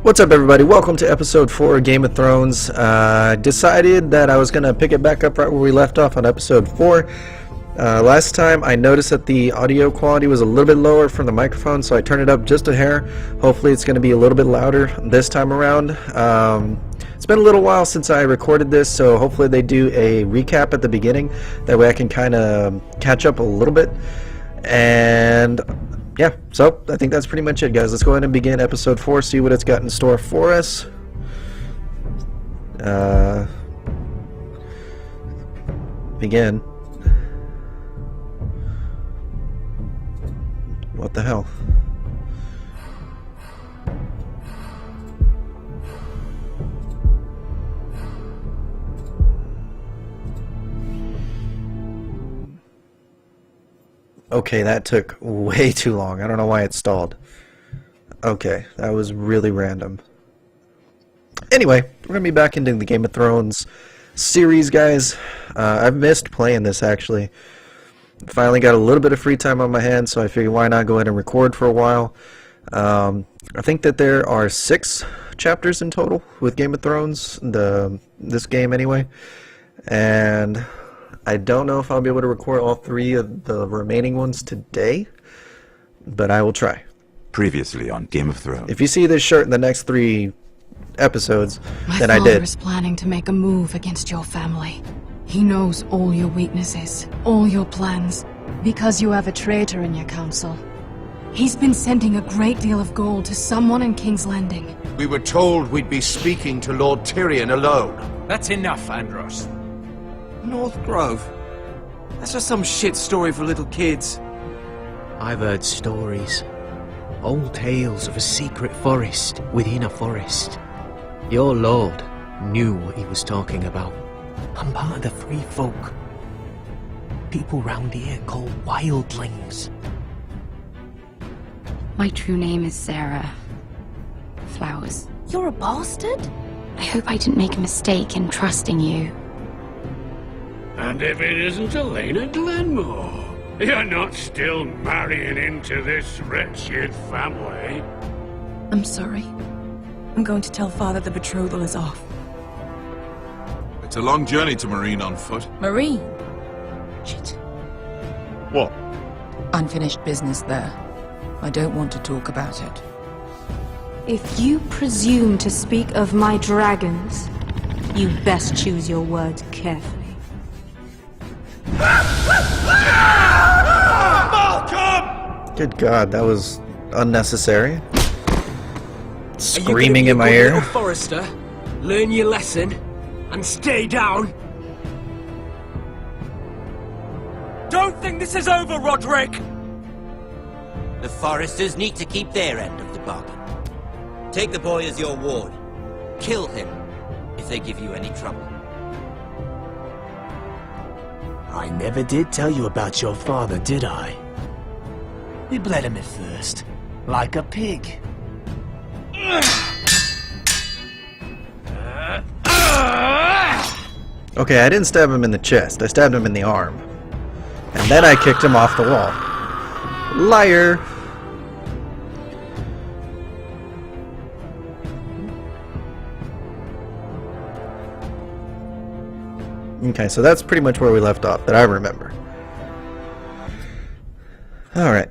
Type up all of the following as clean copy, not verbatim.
What's up, everybody? Welcome to episode 4 of Game of Thrones. Decided that I was going to pick it back up right where we left off on episode 4. Last time I noticed that the audio quality was a little bit lower from the microphone, so I turned it up just a hair. Hopefully it's going to be a little bit louder this time around. It's been a little while since I recorded this, so hopefully they do a recap at the beginning. That way I can kind of catch up a little bit. And yeah, so I think that's pretty much it, guys. Let's go ahead and begin episode 4, see what it's got in store for us. Begin. What the hell? Okay, that took way too long. I don't know why it stalled. Okay, that was really random. Anyway, we're going to be back into the Game of Thrones series, guys. I've missed playing this, actually. Finally got a little bit of free time on my hands, so I figured why not go ahead and record for a while. I think that there are 6 chapters in total with Game of Thrones, this game anyway. And I don't know if I'll be able to record all 3 of the remaining ones today, but I will try. Previously on Game of Thrones. If you see this shirt in the next 3 episodes, then I did. My father is planning to make a move against your family. He knows all your weaknesses, all your plans, because you have a traitor in your council. He's been sending a great deal of gold to someone in King's Landing. We were told we'd be speaking to Lord Tyrion alone. That's enough, Andros. North Grove? That's just some shit story for little kids. I've heard stories. Old tales of a secret forest within a forest. Your lord knew what he was talking about. I'm part of the Free Folk. People round here called wildlings. My true name is Sarah Flowers. You're a bastard? I hope I didn't make a mistake in trusting you. And if it isn't Elena Glenmore, you're not still marrying into this wretched family. I'm sorry. I'm going to tell Father the betrothal is off. It's a long journey to Marine on foot. Marine? Shit. What? Unfinished business there. I don't want to talk about it. If you presume to speak of my dragons, you best choose your words carefully. Malcolm! Good God, that was unnecessary. Screaming in my ear. Little Forester, learn your lesson and stay down. Don't think this is over, Roderick. The Foresters need to keep their end of the bargain. Take the boy as your ward. Kill him if they give you any trouble. I never did tell you about your father, did I? We bled him at first, like a pig. Okay, I didn't stab him in the chest. I stabbed him in the arm. And then I kicked him off the wall. Liar! Okay, so that's pretty much where we left off, that I remember. Alright.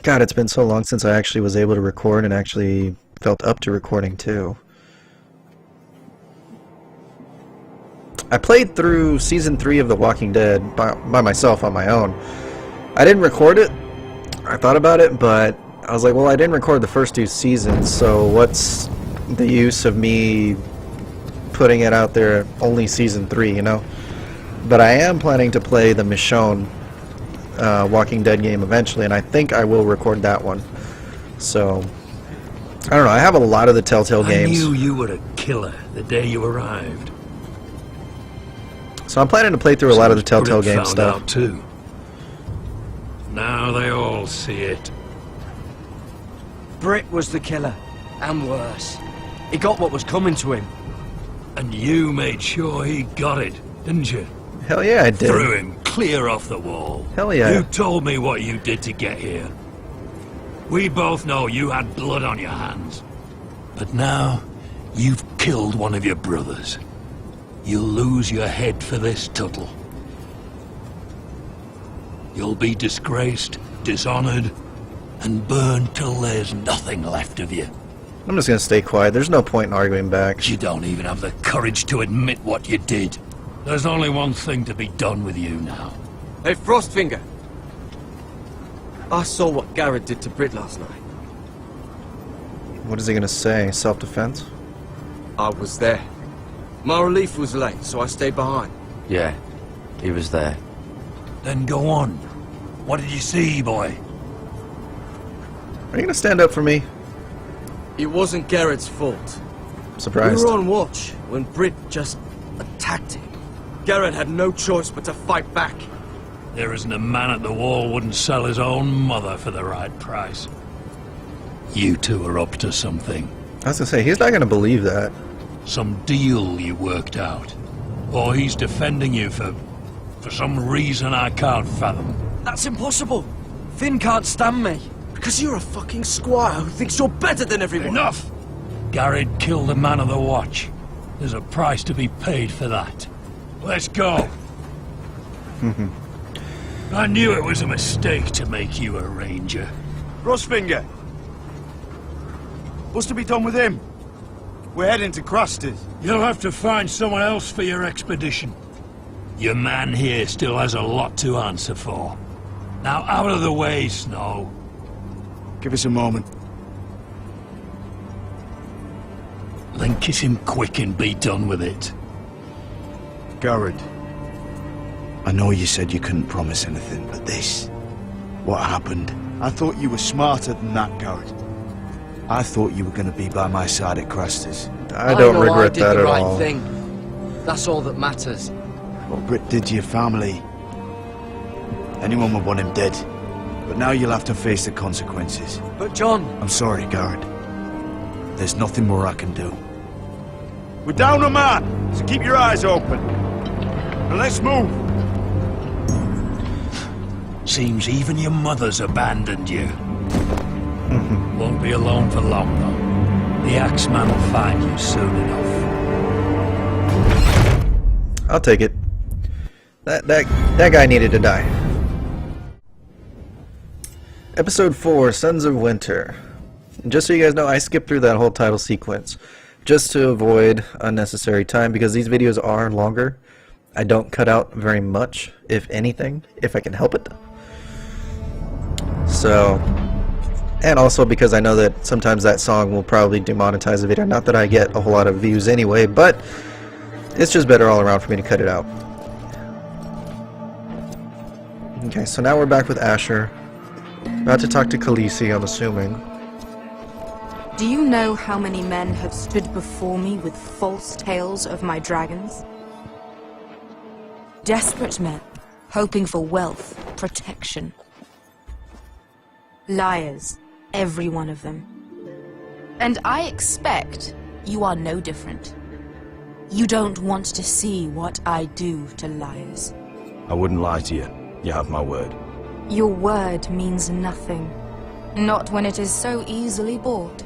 God, it's been so long since I actually was able to record and actually felt up to recording too. I played through Season 3 of The Walking Dead by myself on my own. I didn't record it. I thought about it, but I was like, well, I didn't record the first 2 seasons, so what's the use of me putting it out there only Season 3, you know? But I am planning to play the Michonne Walking Dead game eventually, and I think I will record that one. So, I don't know, I have a lot of the Telltale games. I knew you were a killer the day you arrived. So I'm planning to play through a lot of the Telltale game stuff. Out too. Now they all see it. Britt was the killer, and worse. He got what was coming to him. And you made sure he got it, didn't you? Hell yeah, I did. Threw him clear off the wall. Hell yeah. You told me what you did to get here. We both know you had blood on your hands. But now, you've killed one of your brothers. You'll lose your head for this, Tuttle. You'll be disgraced, dishonored, and burned till there's nothing left of you. I'm just gonna stay quiet. There's no point in arguing back. You don't even have the courage to admit what you did. There's only one thing to be done with you now. Hey, Frostfinger! I saw what Garrett did to Britt last night. What is he gonna say? Self-defense? I was there. My relief was late, so I stayed behind. Yeah, he was there. Then go on. What did you see, boy? Are you gonna stand up for me? It wasn't Garrett's fault. Surprised. We were on watch when Britt just attacked him. Garrett had no choice but to fight back. There isn't a man at the wall wouldn't sell his own mother for the right price. You two are up to something. I was gonna say, he's not gonna believe that. Some deal you worked out. Or he's defending you for some reason I can't fathom. That's impossible. Finn can't stand me. Because you're a fucking squire who thinks you're better than everyone. Enough! Garrett killed a man of the watch. There's a price to be paid for that. Let's go. I knew it was a mistake to make you a ranger. Frostfinger! What's to be done with him? We're heading to Cruster's. You'll have to find someone else for your expedition. Your man here still has a lot to answer for. Now out of the way, Snow. Give us a moment. Then kiss him quick and be done with it. Garrett, I know you said you couldn't promise anything, but this... what happened? I thought you were smarter than that, Garrett. I thought you were going to be by my side at Cruster's. I don't regret that at all. Thing. That's all that matters. What Britt did to your family... anyone would want him dead. But now you'll have to face the consequences. But John... I'm sorry, Garrett. There's nothing more I can do. We're down a man, so keep your eyes open. And let's move. Seems even your mother's abandoned you. Won't be alone for long, though. The Axeman will find you soon enough. I'll take it. That guy needed to die. Episode 4, Sons of Winter. Just so you guys know, I skipped through that whole title sequence just to avoid unnecessary time because these videos are longer. I don't cut out very much, if anything, if I can help it. So, and also because I know that sometimes that song will probably demonetize the video. Not that I get a whole lot of views anyway, but it's just better all around for me to cut it out. Okay, so now we're back with Asher. About to talk to Khaleesi, I'm assuming. Do you know how many men have stood before me with false tales of my dragons? Desperate men, hoping for wealth, protection. Liars, every one of them. And I expect you are no different. You don't want to see what I do to liars. I wouldn't lie to you. You have my word. Your word means nothing. Not when it is so easily bought.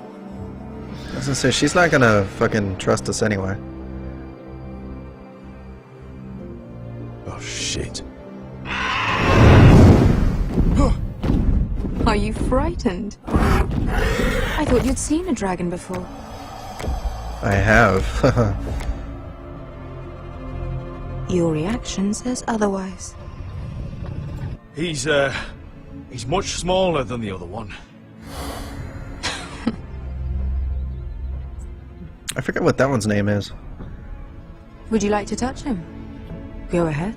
I was gonna say, she's not gonna fucking trust us anyway. Oh, shit. Are you frightened? I thought you'd seen a dragon before. I have. Your reaction says otherwise. He's much smaller than the other one. I forget what that one's name is. Would you like to touch him? Go ahead.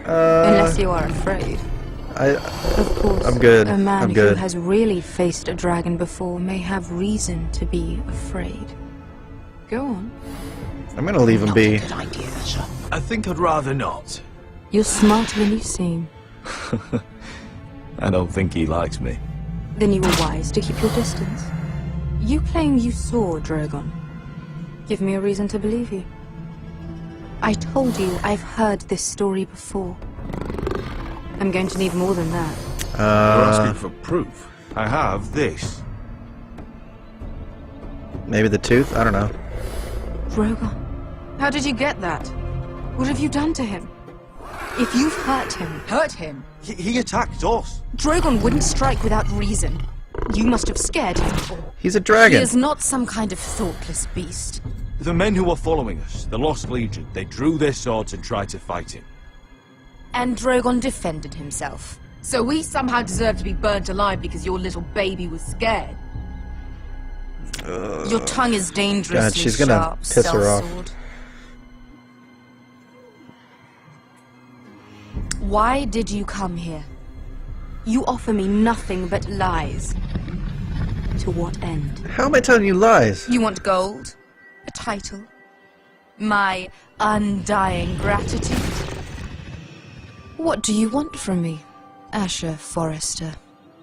Unless you are afraid. Of course, I'm good. A man I'm good. who has really faced a dragon before may have reason to be afraid. Go on. I'm gonna leave him be. I think I'd rather not. You're smarter than you seem. I don't think he likes me. Then you were wise to keep your distance. You claim you saw Drogon. Give me a reason to believe you. I told you I've heard this story before. I'm going to need more than that. You're asking for proof. I have this. Maybe the tooth? I don't know. Drogon, how did you get that? What have you done to him? If you've hurt him... Hurt him? He attacked us. Drogon wouldn't strike without reason. You must have scared him. He's a dragon. He is not some kind of thoughtless beast. The men who were following us, the Lost Legion, they drew their swords and tried to fight him. And Drogon defended himself. So we somehow deserve to be burnt alive because your little baby was scared. Your tongue is dangerously God, she's gonna sharp, piss her off. sellsword. Why did you come here? You offer me nothing but lies. To what end? How am I telling you lies? You want gold? A title? My undying gratitude? What do you want from me, Asher Forrester?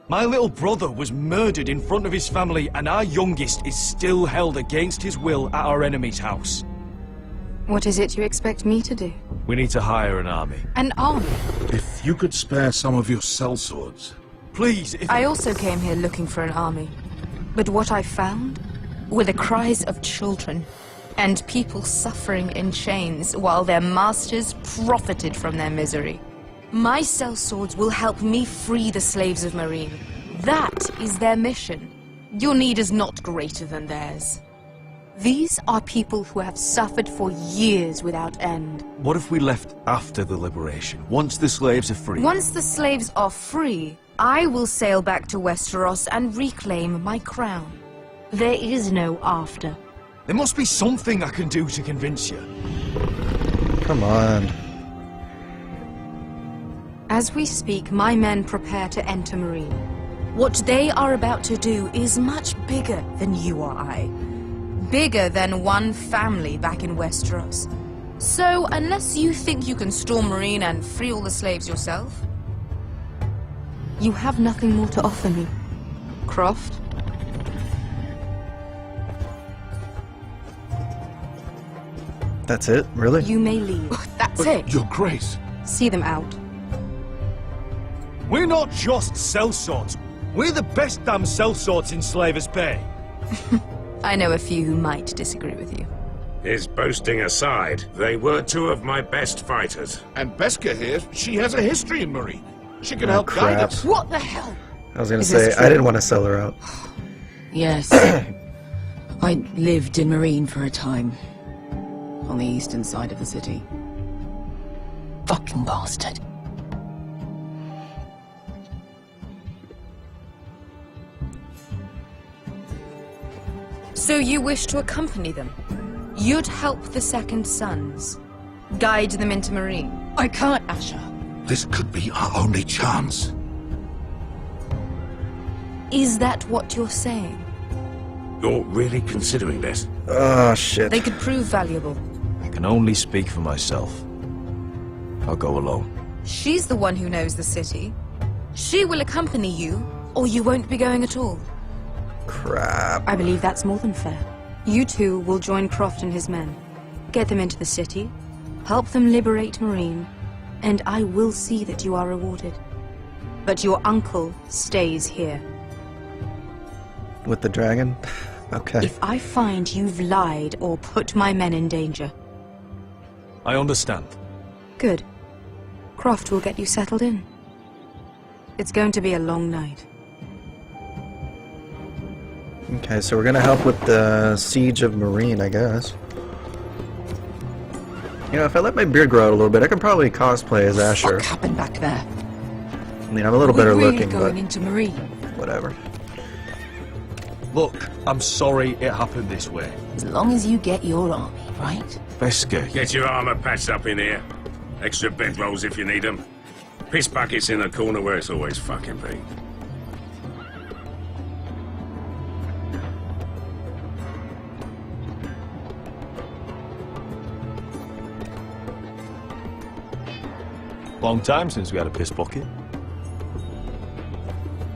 My little brother was murdered in front of his family, and our youngest is still held against his will at our enemy's house. What is it you expect me to do? We need to hire an army. An army? If you could spare some of your sellswords. Please, if... I also came here looking for an army. But what I found were the cries of children and people suffering in chains while their masters profited from their misery. My sellswords will help me free the slaves of Meereen. That is their mission. Your need is not greater than theirs. These are people who have suffered for years without end. What if we left after the liberation, once the slaves are free? Once the slaves are free, I will sail back to Westeros and reclaim my crown. There is no after. There must be something I can do to convince you. Come on. As we speak, my men prepare to enter Meereen. What they are about to do is much bigger than you or I. Bigger than one family back in Westeros. So, unless you think you can storm Meereen and free all the slaves yourself... You have nothing more to offer me, Croft. That's it? Really? You may leave. That's it. Your Grace. See them out. We're not just sellswords. We're the best damn sellswords in Slavers Bay. I know a few who might disagree with you. His boasting aside, they were two of my best fighters. And Beska here, she has a history in Meereen. She can Oh, help guide crap. us. What the hell? I was gonna Is say, this I true? didn't want to sell her out. Yes. I lived in Meereen for a time. On the eastern side of the city. Fucking bastard. So you wish to accompany them? You'd help the Second Sons? Guide them into Meereen? I can't, Asher. This could be our only chance. Is that what you're saying? You're really considering this? Oh, shit. They could prove valuable. I can only speak for myself. I'll go alone. She's the one who knows the city. She will accompany you, or you won't be going at all. Crap. I believe that's more than fair. You two will join Croft and his men. Get them into the city, help them liberate Meereen, and I will see that you are rewarded. But your uncle stays here. With the dragon? Okay. If I find you've lied or put my men in danger. I understand. Good. Croft will get you settled in. It's going to be a long night. Okay, so we're gonna help with the siege of Meereen, I guess. You know, if I let my beard grow out a little bit, I could probably cosplay as Asher. What happened back there? I mean, I'm a little better We're really looking, going but into Meereen. whatever. Look, I'm sorry it happened this way. As long as you get your army, right? Beska. Get your armor patched up in here. Extra bedrolls if you need them. Piss buckets in the corner where it's always fucking been. Long time since we had a piss bucket.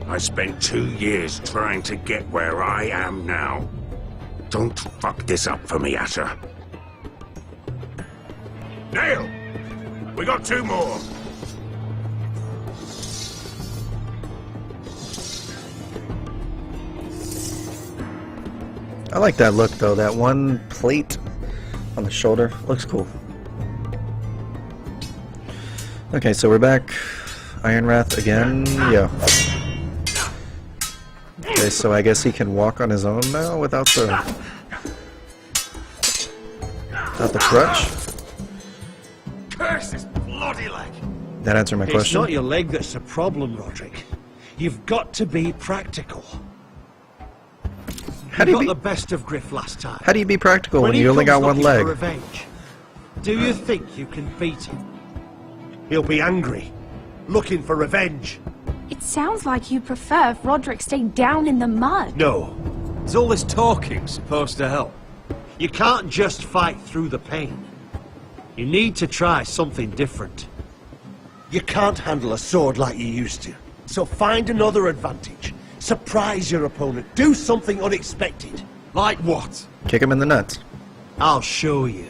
I spent 2 years trying to get where I am now. Don't fuck this up for me, Asher. Nail! We got 2 more! I like that look though, that one plate on the shoulder. Looks cool. Okay, so we're back. Iron Wrath again. Yeah. Okay, so I guess he can walk on his own now without the crutch. Curse this bloody leg! That answered my question. It's not your leg that's the problem, Roderick. You've got to be practical. How do you got be the best of Griff last time. How do you be practical when he you only got comes one looking leg? for revenge, do you think you can beat him? He'll be angry, looking for revenge. It sounds like you prefer if Roderick stayed down in the mud. No. Is all this talking supposed to help? You can't just fight through the pain. You need to try something different. You can't handle a sword like you used to. So find another advantage. Surprise your opponent. Do something unexpected. Like what? Kick him in the nuts. I'll show you.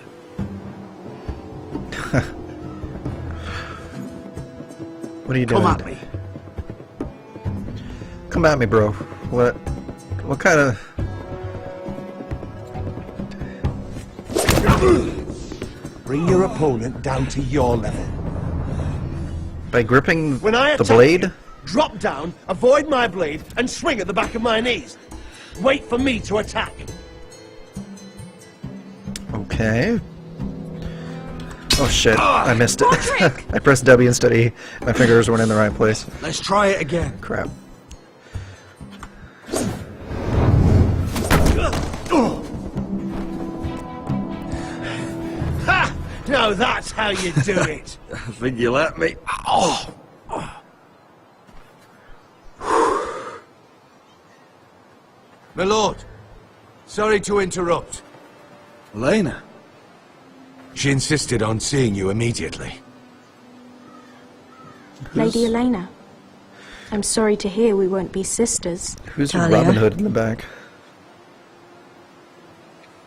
What are you doing? Come at me. Come at me, bro. What kind of... Bring your opponent down to your level. By gripping When I the attack blade? you, drop down, avoid my blade, and swing at the back of my knees. Wait for me to attack. Okay. Oh shit, I missed it. I pressed W instead of E. My fingers weren't in the right place. Let's try it again. Crap. Ha! Now that's how you do it. I think you let me. Oh! My lord, sorry to interrupt. Lena? She insisted on seeing you immediately. Lady Elena, I'm sorry to hear we won't be sisters. Who's Robin Hood in the back?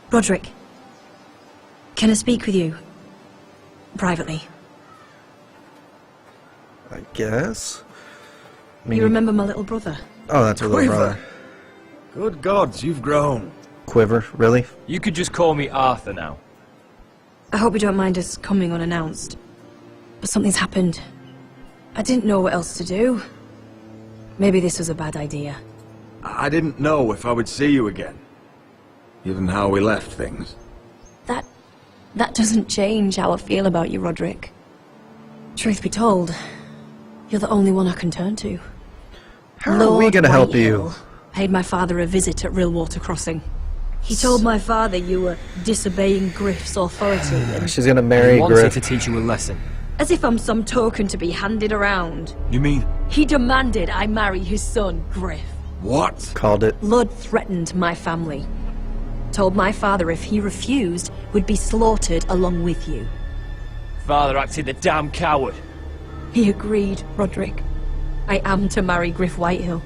Roderick, can I speak with you? Privately. I guess? I mean, You remember my little brother? Oh, that's her little brother. Good gods, you've grown. Quiver, really? You could just call me Arthur now. I hope you don't mind us coming unannounced. But something's happened. I didn't know what else to do. Maybe this was a bad idea. I didn't know if I would see you again. Given how we left things. That doesn't change how I feel about you, Roderick. Truth be told, you're the only one I can turn to. How are we gonna help you? Paid my father a visit at Rillwater Crossing. He told my father you were disobeying Griff's authority and... She's gonna marry Griff. to teach you a lesson. As if I'm some token to be handed around. You mean... He demanded I marry his son, Griff. What? Called it. Lord threatened my family. Told my father if he refused, would be slaughtered along with you. Father acted the damn coward. He agreed, Roderick. I am to marry Griff Whitehill.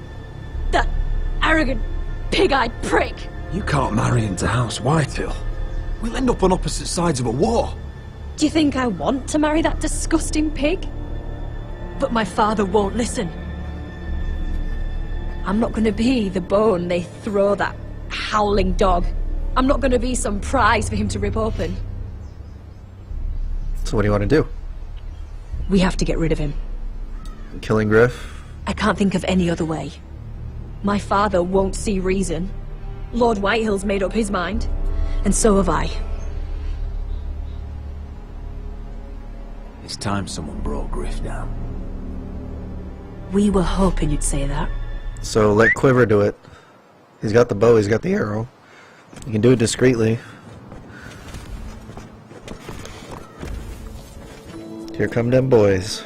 That arrogant, pig-eyed prick! You can't marry into House Whitehill. We'll end up on opposite sides of a war. Do you think I want to marry that disgusting pig? But my father won't listen. I'm not gonna be the bone they throw that howling dog. I'm not gonna be some prize for him to rip open. So what do you want to do? We have to get rid of him. Killing Griff? I can't think of any other way. My father won't see reason. Lord Whitehill's made up his mind, and so have I. It's time someone brought Griff down. We were hoping you'd say that. So let Quiver do it. He's got the bow, he's got the arrow. You can do it discreetly. Here come them boys.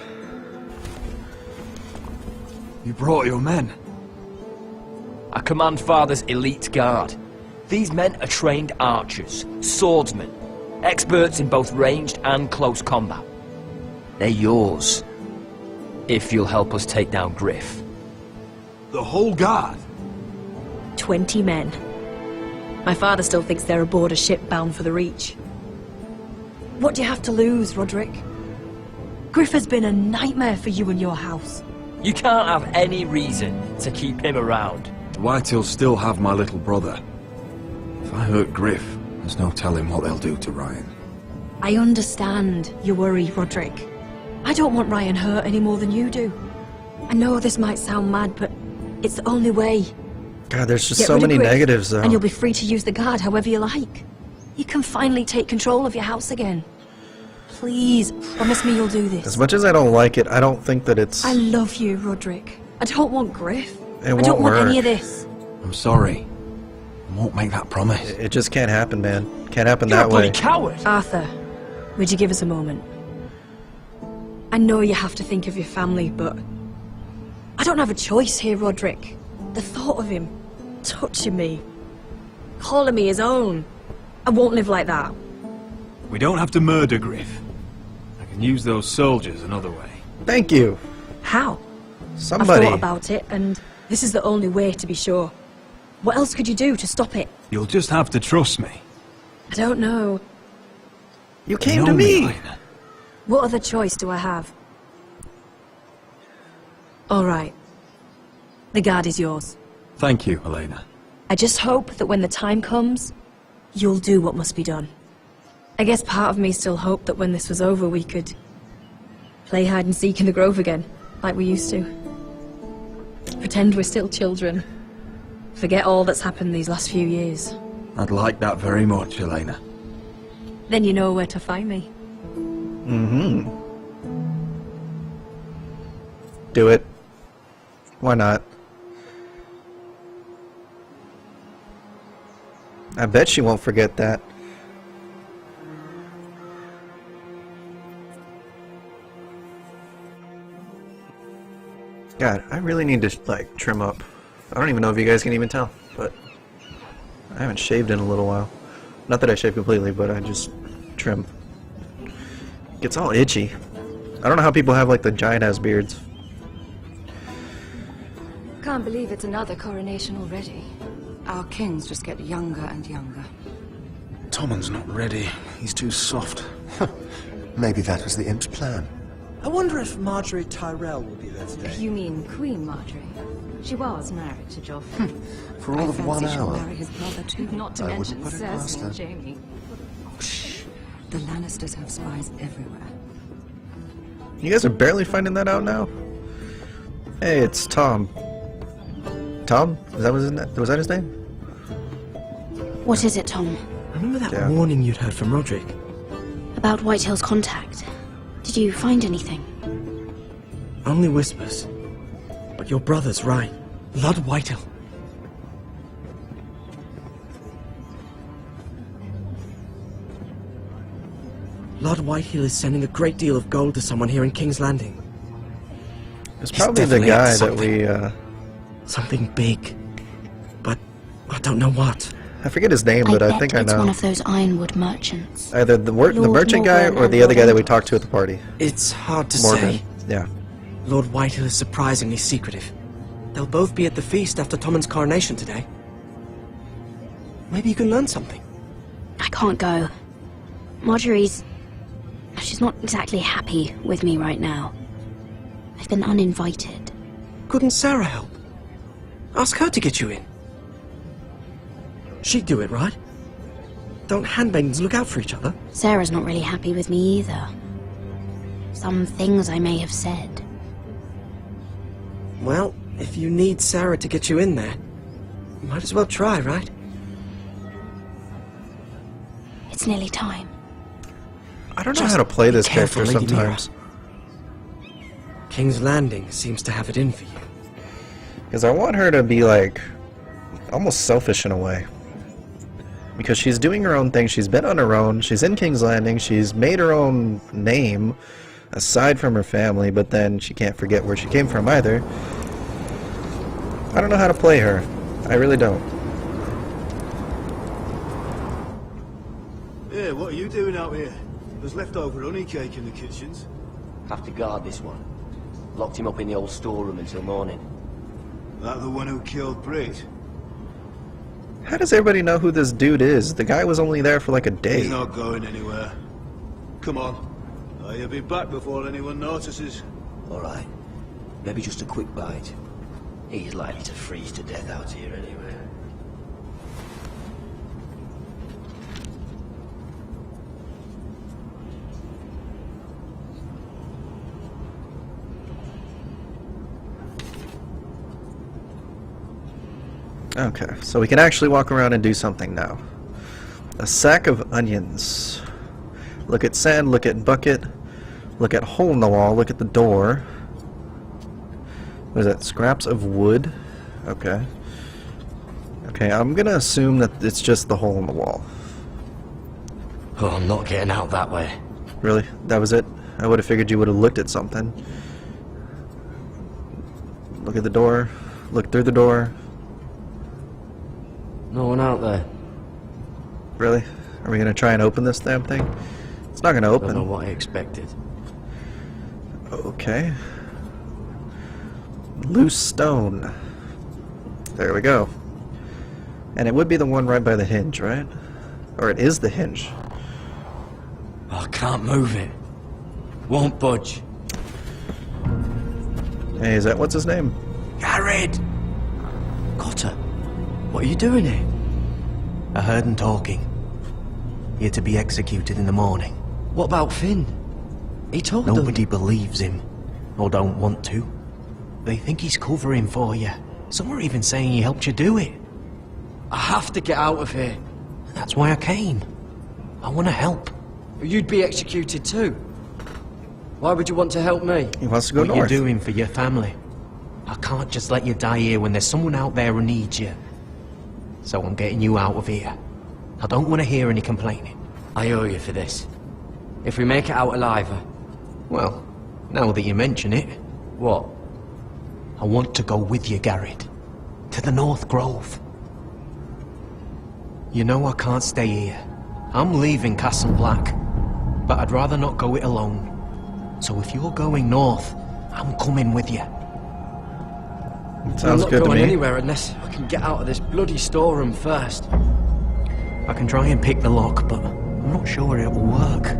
You brought your men. I command Father's elite guard. These men are trained archers, swordsmen, experts in both ranged and close combat. They're yours, if you'll help us take down Griff. The whole guard? 20 men. My father still thinks they're aboard a ship bound for the Reach. What do you have to lose, Roderick? Griff has been a nightmare for you and your house. You can't have any reason to keep him around. The Whitehills still have my little brother. I hurt Griff, there's no telling what they'll do to Ryan. I understand your worry, Roderick. I don't want Ryan hurt any more than you do. I know this might sound mad, but it's the only way. God, there's just Get so rid of many Griff, negatives, though. and you'll be free to use the guard however you like. You can finally take control of your house again. Please, promise me you'll do this. As much as I don't like it, I don't think that it's... I love you, Roderick. I don't want Griff. It I won't don't want work. any of this. I'm sorry. I won't make that promise. It just can't happen, man. Can't happen You're that a bloody way. coward. Arthur, would you give us a moment? I know you have to think of your family, but I don't have a choice here, Roderick. The thought of him touching me, calling me his own, I won't live like that. We don't have to murder Griff. I can use those soldiers another way. Thank you. How? Somebody. I've thought about it, and this is the only way to be sure. What else could you do to stop it? You'll just have to trust me. I don't know. You came to me. What other choice do I have? Alright. The guard is yours. Thank you, Elena. I just hope that when the time comes, you'll do what must be done. I guess part of me still hoped that when this was over we could play hide and seek in the grove again, like we used to. Pretend we're still children. Forget all that's happened these last few years. I'd like that very much, Elena. Then you know where to find me. Mm-hmm. Do it. Why not? I bet she won't forget that. God, I really need to, like, trim up. I don't even know if you guys can even tell, but I haven't shaved in a little while. Not that I shave completely, but I just trim. It gets all itchy. I don't know how people have, like, the giant-ass beards. Can't believe it's another coronation already. Our kings just get younger and younger. Tommen's not ready. He's too soft. Maybe that was the imp's plan. I wonder if Marjorie Tyrell will be there today. You mean Queen Marjorie? She was married to Joffrey. For all of 1 fancy she'll hour. marry his brother too, not to I mention wouldn't put it past Cersei her. and Jaime. Oh, shh. The Lannisters have spies everywhere. You guys are barely finding that out now? Hey, it's Tom. Tom? Was that his name? What is it, Tom? Remember that warning you'd heard from Roderick? About Whitehill's contact. Did you find anything? Only whispers. But your brother's right. Lord Whitehill. Lord Whitehill is sending a great deal of gold to someone here in King's Landing. It's He's probably the definitely up guy to that something. we, Something big. But I don't know what. I forget his name, but I think I it's know. one of those ironwood merchants. Either the Lord merchant guy Morgan or and the other Lord guy that we Andros. talked to at the party. It's hard to Morgan. say. Yeah. Lord Whitehill is surprisingly secretive. They'll both be at the feast after Tommen's coronation today. Maybe you can learn something. I can't go. She's not exactly happy with me right now. I've been uninvited. Couldn't Sarah help? Ask her to get you in. She'd do it, right? Don't handmaidens look out for each other? Sarah's not really happy with me either. Some things I may have said. Well, if you need Sarah to get you in there, you might as well try, right? It's nearly time. I don't know how to play this careful, character Lady Mira. sometimes. King's Landing seems to have it in for you. Because I want her to be, like, almost selfish in a way. Because she's doing her own thing, she's been on her own, she's in King's Landing, she's made her own name, aside from her family, but then she can't forget where she came from either. I don't know how to play her. I really don't. Yeah, what are you doing out here? There's leftover honey cake in the kitchens. Have to guard this one. Locked him up in the old storeroom until morning. That the one who killed Brit? How does everybody know who this dude is? The guy was only there for like a day. He's not going anywhere. Come on. You'll be back before anyone notices. Alright. Maybe just a quick bite. He's likely to freeze to death out here anyway. Okay, so we can actually walk around and do something now. A sack of onions. Look at sand, look at bucket, look at hole in the wall, look at the door. What is that? Scraps of wood? Okay. Okay, I'm gonna assume that it's just the hole in the wall. Oh, I'm not getting out that way. Really? That was it? I would have figured you would have looked at something. Look at the door. Look through the door. No one out there. Really? Are we gonna try and open this damn thing? It's not gonna open. Don't know what I expected. Okay. Loose stone. There we go. And it would be the one right by the hinge, right? Or it is the hinge. Oh, I can't move it. Won't budge. Hey, is that what's his name? Garrett! Cotter, what are you doing here? I heard him talking. You're to be executed in the morning. What about Finn? He told Nobody believes him, or don't want to. They think he's covering for you. Some are even saying he helped you do it. I have to get out of here. That's why I came. I want to help. You'd be executed too. Why would you want to help me? He wants to go What north. you're doing for your family. I can't just let you die here when there's someone out there who needs you. So I'm getting you out of here. I don't want to hear any complaining. I owe you for this. If we make it out alive... Well, now that you mention it... What? I want to go with you, Garrett. To the North Grove. You know I can't stay here. I'm leaving Castle Black. But I'd rather not go it alone. So if you're going north, I'm coming with you. Sounds good to me. I'm not going anywhere unless I can get out of this bloody storeroom first. I can try and pick the lock, but I'm not sure it will work.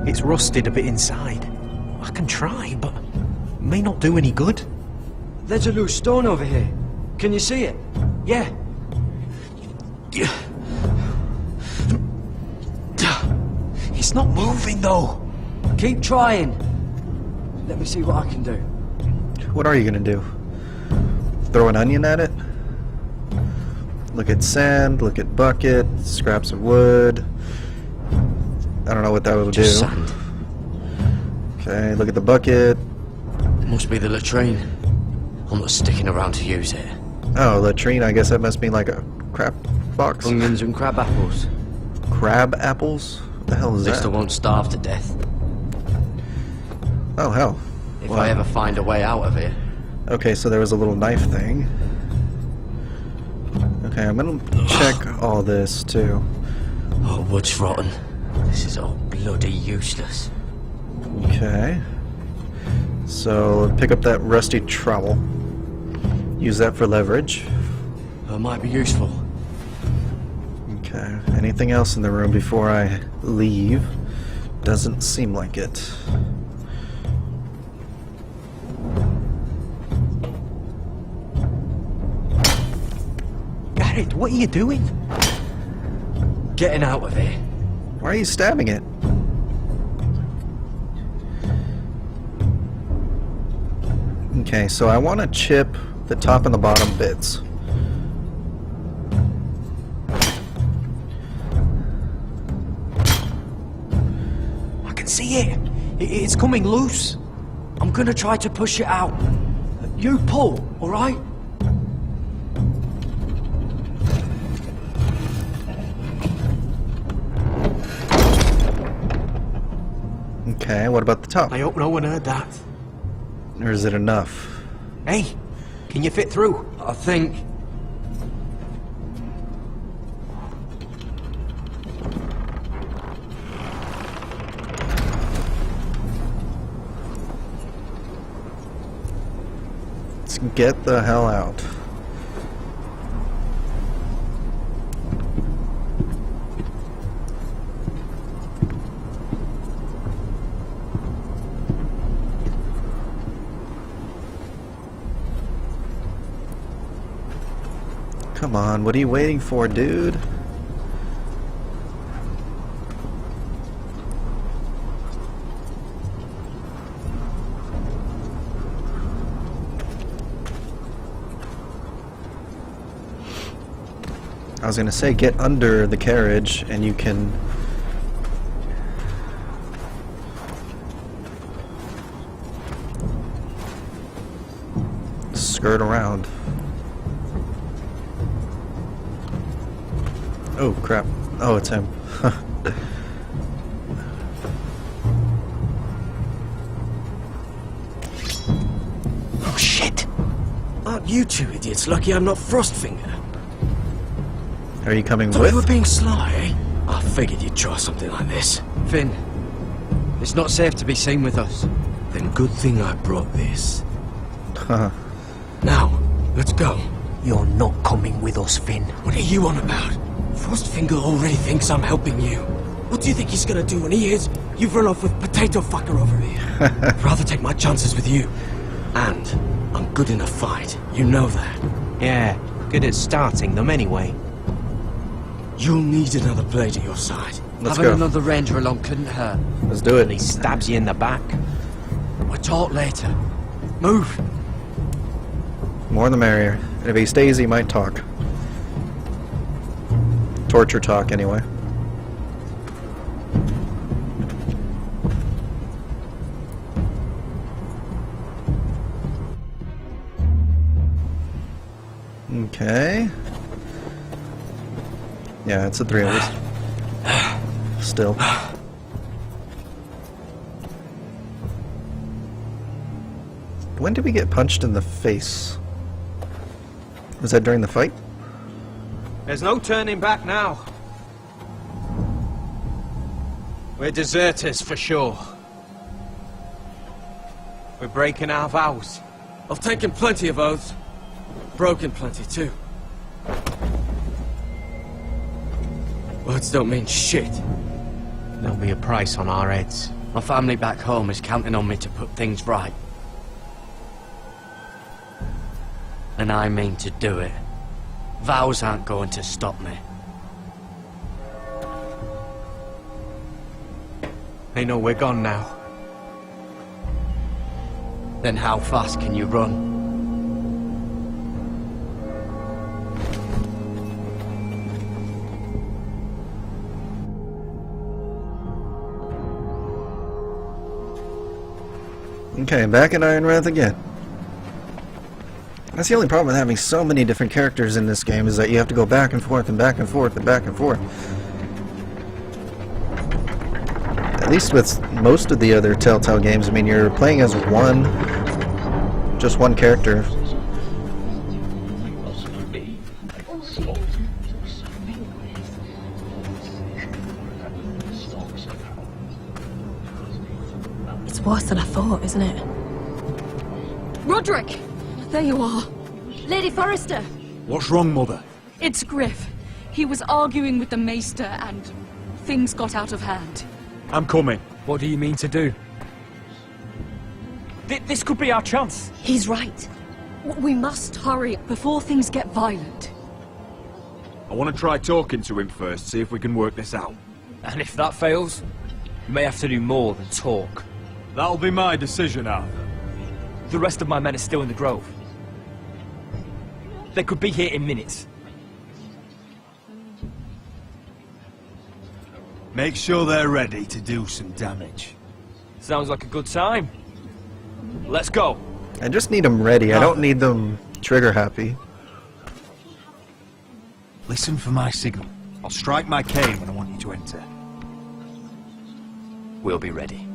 It's rusted a bit inside. I can try, but it may not do any good. There's a loose stone over here. Can you see it? Yeah. It's not moving, though. Keep trying. Let me see what I can do. What are you gonna do? Throw an onion at it? Look at sand, look at bucket, scraps of wood. I don't know what that would Just do. sand. Okay, look at the bucket. Must be the latrine. I'm not sticking around to use it. Oh, latrine, I guess that must mean like a crap box. Onions and crab apples. Crab apples? What the hell is At least that? I won't starve to death. Oh, hell. If Wow. I ever find a way out of here. Okay, so there was a little knife thing. Okay, I'm gonna check all this, too. Oh, wood's rotten. This is all bloody useless. Okay. So, pick up that rusty trowel. Use that for leverage. It might be useful. Okay. Anything else in the room before I leave? Doesn't seem like it. Garrett, what are you doing? Getting out of here. Why are you stabbing it? Okay, so I want to chip the top and the bottom bits. I can see it. It's coming loose. I'm gonna try to push it out. You pull, alright? Okay, what about the top? I hope no one heard that. Or is it enough? Hey, can you fit through? I think... Let's get the hell out. Come on, what are you waiting for, dude? I was gonna say, get under the carriage and you can skirt around. Oh crap. Oh, it's him. Oh shit! Aren't you two idiots lucky I'm not Frostfinger? Are you coming Thought with? you were being sly, eh? I figured you'd try something like this. Finn, it's not safe to be seen with us. Then good thing I brought this. Huh. Now, let's go. You're not coming with us, Finn. What are you on about? Frostfinger already thinks I'm helping you. What do you think he's gonna do when he hears you've run off with Potato Fucker over here? I'd rather take my chances with you. And I'm good in a fight. You know that. Yeah, good at starting them anyway. You'll need another blade at your side. Let's Having go. another ranger along couldn't hurt. Let's do it. He stabs you in the back. We'll talk later. Move. More the merrier. And if he stays, he might talk. Torture talk, anyway. Okay. Yeah, it's the three of us. Still. When did we get punched in the face? Was that during the fight? There's no turning back now. We're deserters for sure. We're breaking our vows. I've taken plenty of oaths. Broken plenty too. Words don't mean shit. There'll be a price on our heads. My family back home is counting on me to put things right. And I mean to do it. Vows aren't going to stop me. They know we're gone now. Then how fast can you run? Okay, back in Ironwrath again. That's the only problem with having so many different characters in this game, is that you have to go back and forth and back and forth and back and forth. At least with most of the other Telltale games, I mean, you're playing as just one character. It's worse than I thought, isn't it? Roderick! There you are. Lady Forrester! What's wrong, Mother? It's Griff. He was arguing with the Maester and things got out of hand. I'm coming. What do you mean to do? This could be our chance. He's right. We must hurry before things get violent. I want to try talking to him first, see if we can work this out. And if that fails, you may have to do more than talk. That'll be my decision, Arthur. The rest of my men are still in the grove. They could be here in minutes. Make sure they're ready to do some damage. Sounds like a good time. Let's go. I just need them ready. I don't need them trigger happy. Listen for my signal. I'll strike my cane when I want you to enter. We'll be ready.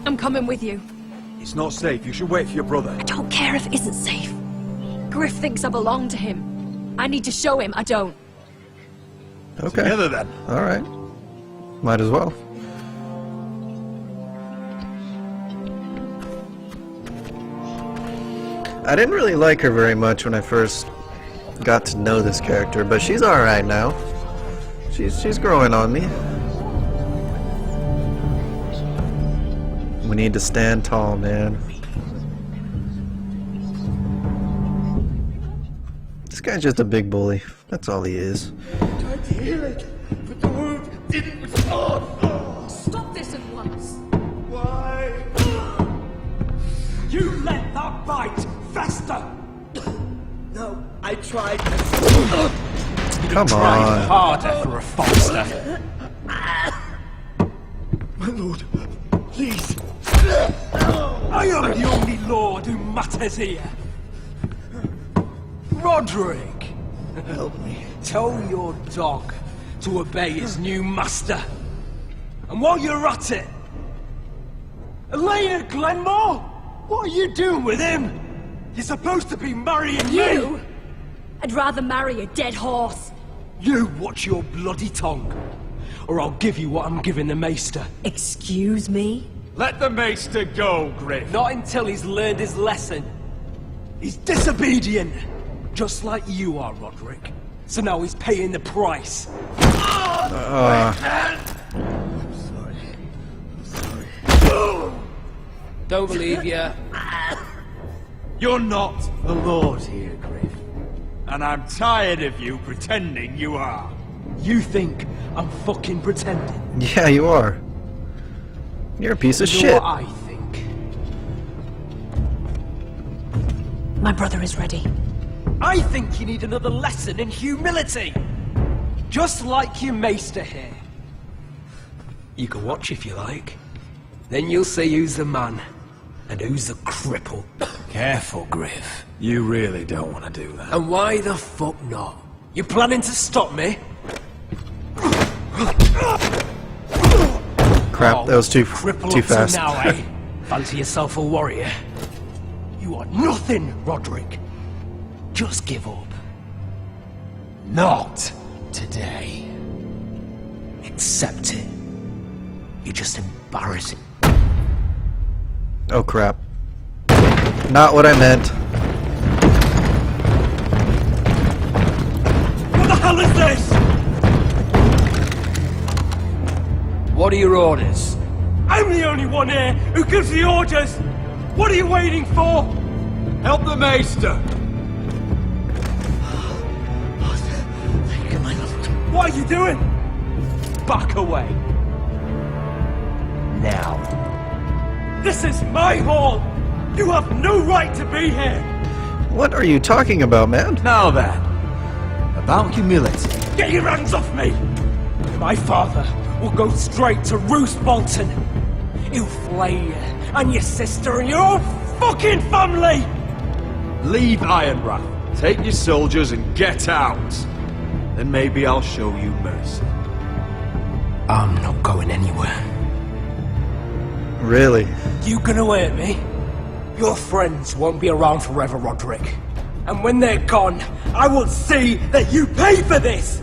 I'm coming with you. It's not safe. You should wait for your brother. I don't care if it isn't safe. Griff thinks I belong to him. I need to show him I don't. Okay. Together then. Alright. Might as well. I didn't really like her very much when I first got to know this character, but she's alright now. She's growing on me. We need to stand tall, man. This guy's just a big bully. That's all he is. Tried to heal it, but the wound didn't respond. Stop this at once. Why? bite, fester! No, I tried. Come Tried on. harder for a Forrester. My lord, please. I am the only lord who matters here. Roderick, help me. Tell your dog to obey his new master. And while you're at it, Elena Glenmore, what are you doing with him? You're supposed to be marrying You? me. I'd rather marry a dead horse. You watch your bloody tongue, or I'll give you what I'm giving the Maester. Excuse me? Let the Maester go, Griff. Not until he's learned his lesson. He's disobedient, just like you are, Roderick. So now he's paying the price. Don't believe you. You're not the Lord here, Griff. And I'm tired of you pretending you are. You think I'm fucking pretending? Yeah, you are. You're a piece of You know shit. what I think? My brother is ready. I think you need another lesson in humility. Just like your Maester here. You can watch if you like. Then you'll see who's the man and who's the cripple. Careful, Griff. You really don't want to do that. And why the fuck not? You planning to stop me? Crap, that was too Cripple too up to fast. now, eh? Fancy yourself a warrior? You are nothing, Roderick. Just give up. Not today. Accept it. You're just embarrassing. Oh crap. Not what I meant. What the hell is this? What are your orders? I'm the only one here who gives the orders! What are you waiting for? Help the Maester! What are you doing? Back away. Now. This is my hall! You have no right to be here! What are you talking about, man? Now then, about humility. Get your hands off me! My father will go straight to Roose Bolton. He'll flay you, and your sister, and your whole fucking family! Leave Ironrath. Take your soldiers and get out. Then maybe I'll show you mercy. I'm not going anywhere. Really? You gonna hurt me? Your friends won't be around forever, Roderick. And when they're gone, I will see that you pay for this!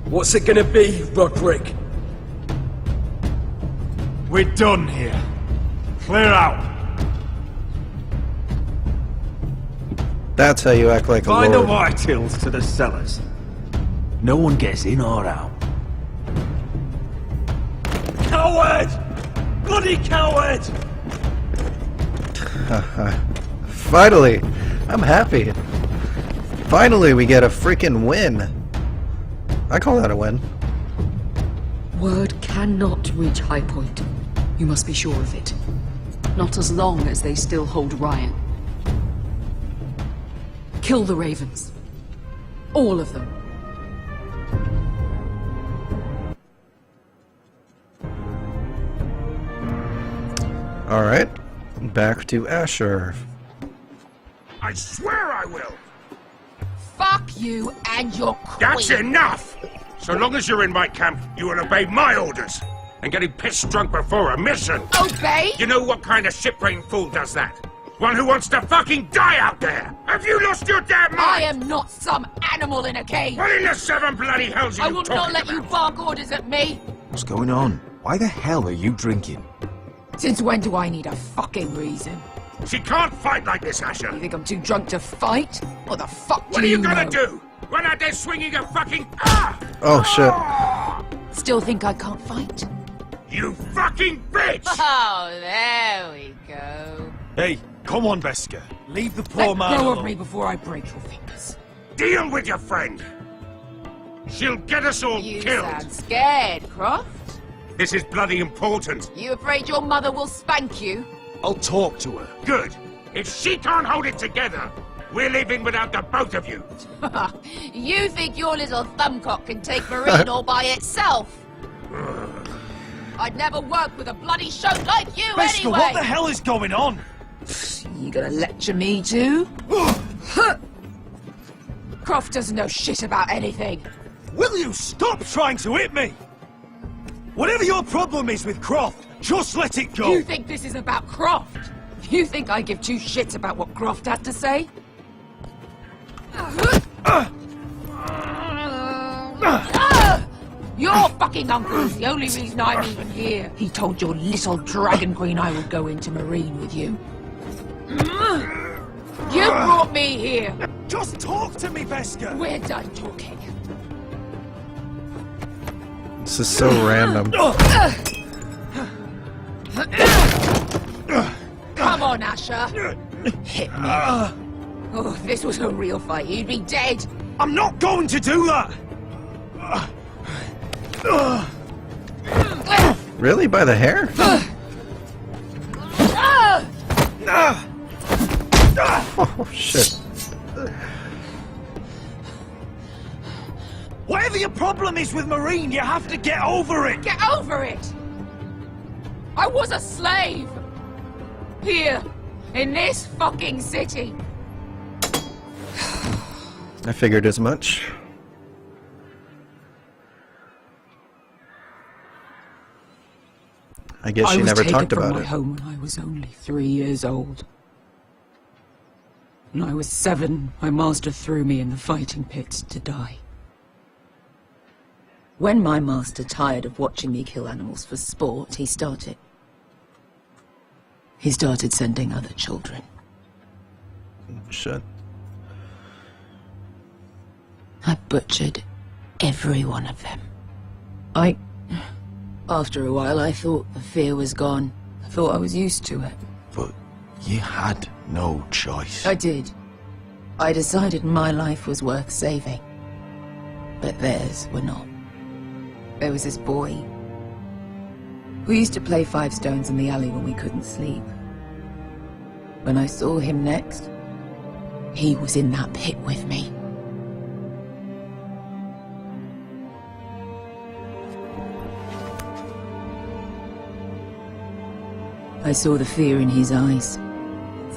What's it gonna be, Roderick? We're done here. Clear out. That's how you act like a Find the lord. white hills to the cellars. No one gets in or out. Coward! Bloody coward! Finally! I'm happy. Finally we get a freaking win. I call that a win. Word cannot reach High Point. You must be sure of it. Not as long as they still hold Ryan. Kill the Ravens. All of them. Alright. Back to Asher. I swear I will. Fuck you and your queen. That's enough! So long as you're in my camp, you will obey my orders. And getting pissed drunk before a mission. Obey? You know what kind of ship-brain fool does that? One who wants to fucking die out there! Have you lost your damn mind? I am not some animal in a cage. What in the seven bloody hells are I you will talking not let about? you bark orders at me. What's going on? Why the hell are you drinking? Since when do I need a fucking reason? She can't fight like this, Asher! You think I'm too drunk to fight? What the fuck do What are you gonna know? do? Run out there swinging a fucking... Ah! Oh shit. Still think I can't fight? You fucking bitch! Oh, there we go. Hey, come on, Beska. Leave the poor Let man go alone. of me before I break your fingers. Deal with your friend! She'll get us all You killed! sound scared, Croft. This is bloody important. You afraid your mother will spank you? I'll talk to her. Good. If she can't hold it together, we're leaving without the both of you. You think your little thumbcock can take Marine all by itself? I'd never work with a bloody show like you Beskha, anyway! what the hell is going on? You gonna lecture me too? Croft doesn't know shit about anything. Will you stop trying to hit me? Whatever your problem is with Croft, just let it go. You think this is about Croft? You think I give two shits about what Croft had to say? Your fucking uncle is the only reason I'm even here. He told your little dragon queen I would go into Marine with you. You brought me here. Just talk to me, Beskha. We're done talking. This is so random. Come on, Asher. Hit me. Oh, if this was a real fight, you'd be dead. I'm not going to do that. Really? By the hair? Oh, shit. Whatever your problem is with Marine, you have to get over it. Get over it! I was a slave! Here, in this fucking city! I figured as much. I guess she never talked about I was taken from my it. home when I was only 3 years old. When I was 7, my master threw me in the fighting pit to die. When my master tired of watching me kill animals for sport, he started sending other children. Shit. I butchered every one of them. After a while, I thought the fear was gone. I thought I was used to it. But you had no choice. I did. I decided my life was worth saving. But theirs were not. There was this boy. We used to play 5 stones in the alley when we couldn't sleep. When I saw him next, he was in that pit with me. I saw the fear in his eyes.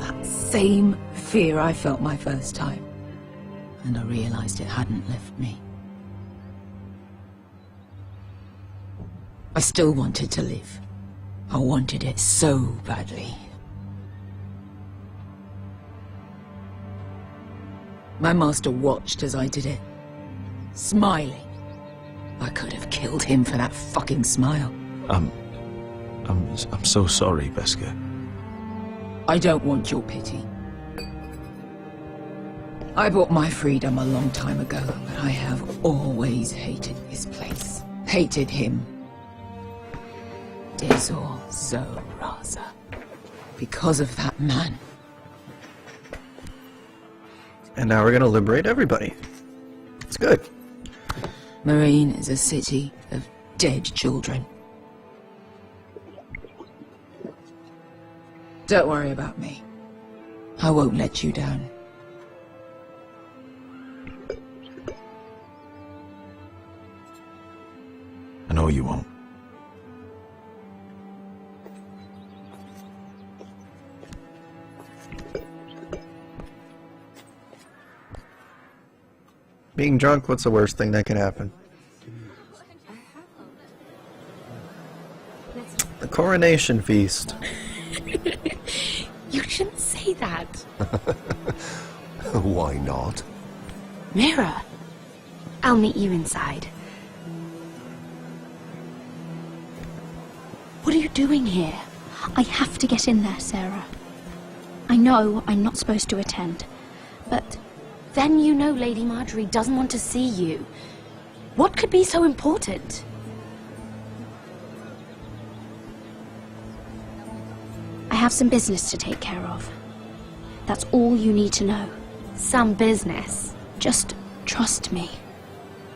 That same fear I felt my first time. And I realized it hadn't left me. I still wanted to live. I wanted it so badly. My master watched as I did it, smiling. I could have killed him for that fucking smile. I'm so sorry, Beskha. I don't want your pity. I bought my freedom a long time ago, but I have always hated this place. Hated him. Dizor Zoraza. Because of that man. And now we're gonna liberate everybody. It's good. Marine is a city of dead children. Don't worry about me. I won't let you down. I know you won't. Being drunk, what's the worst thing that can happen? The coronation feast. You shouldn't say that. Why not? Mira, I'll meet you inside. What are you doing here? I have to get in there, Sarah. I know I'm not supposed to attend, but then you know Lady Marjorie doesn't want to see you. What could be so important? I have some business to take care of. That's all you need to know. Some business. Just trust me.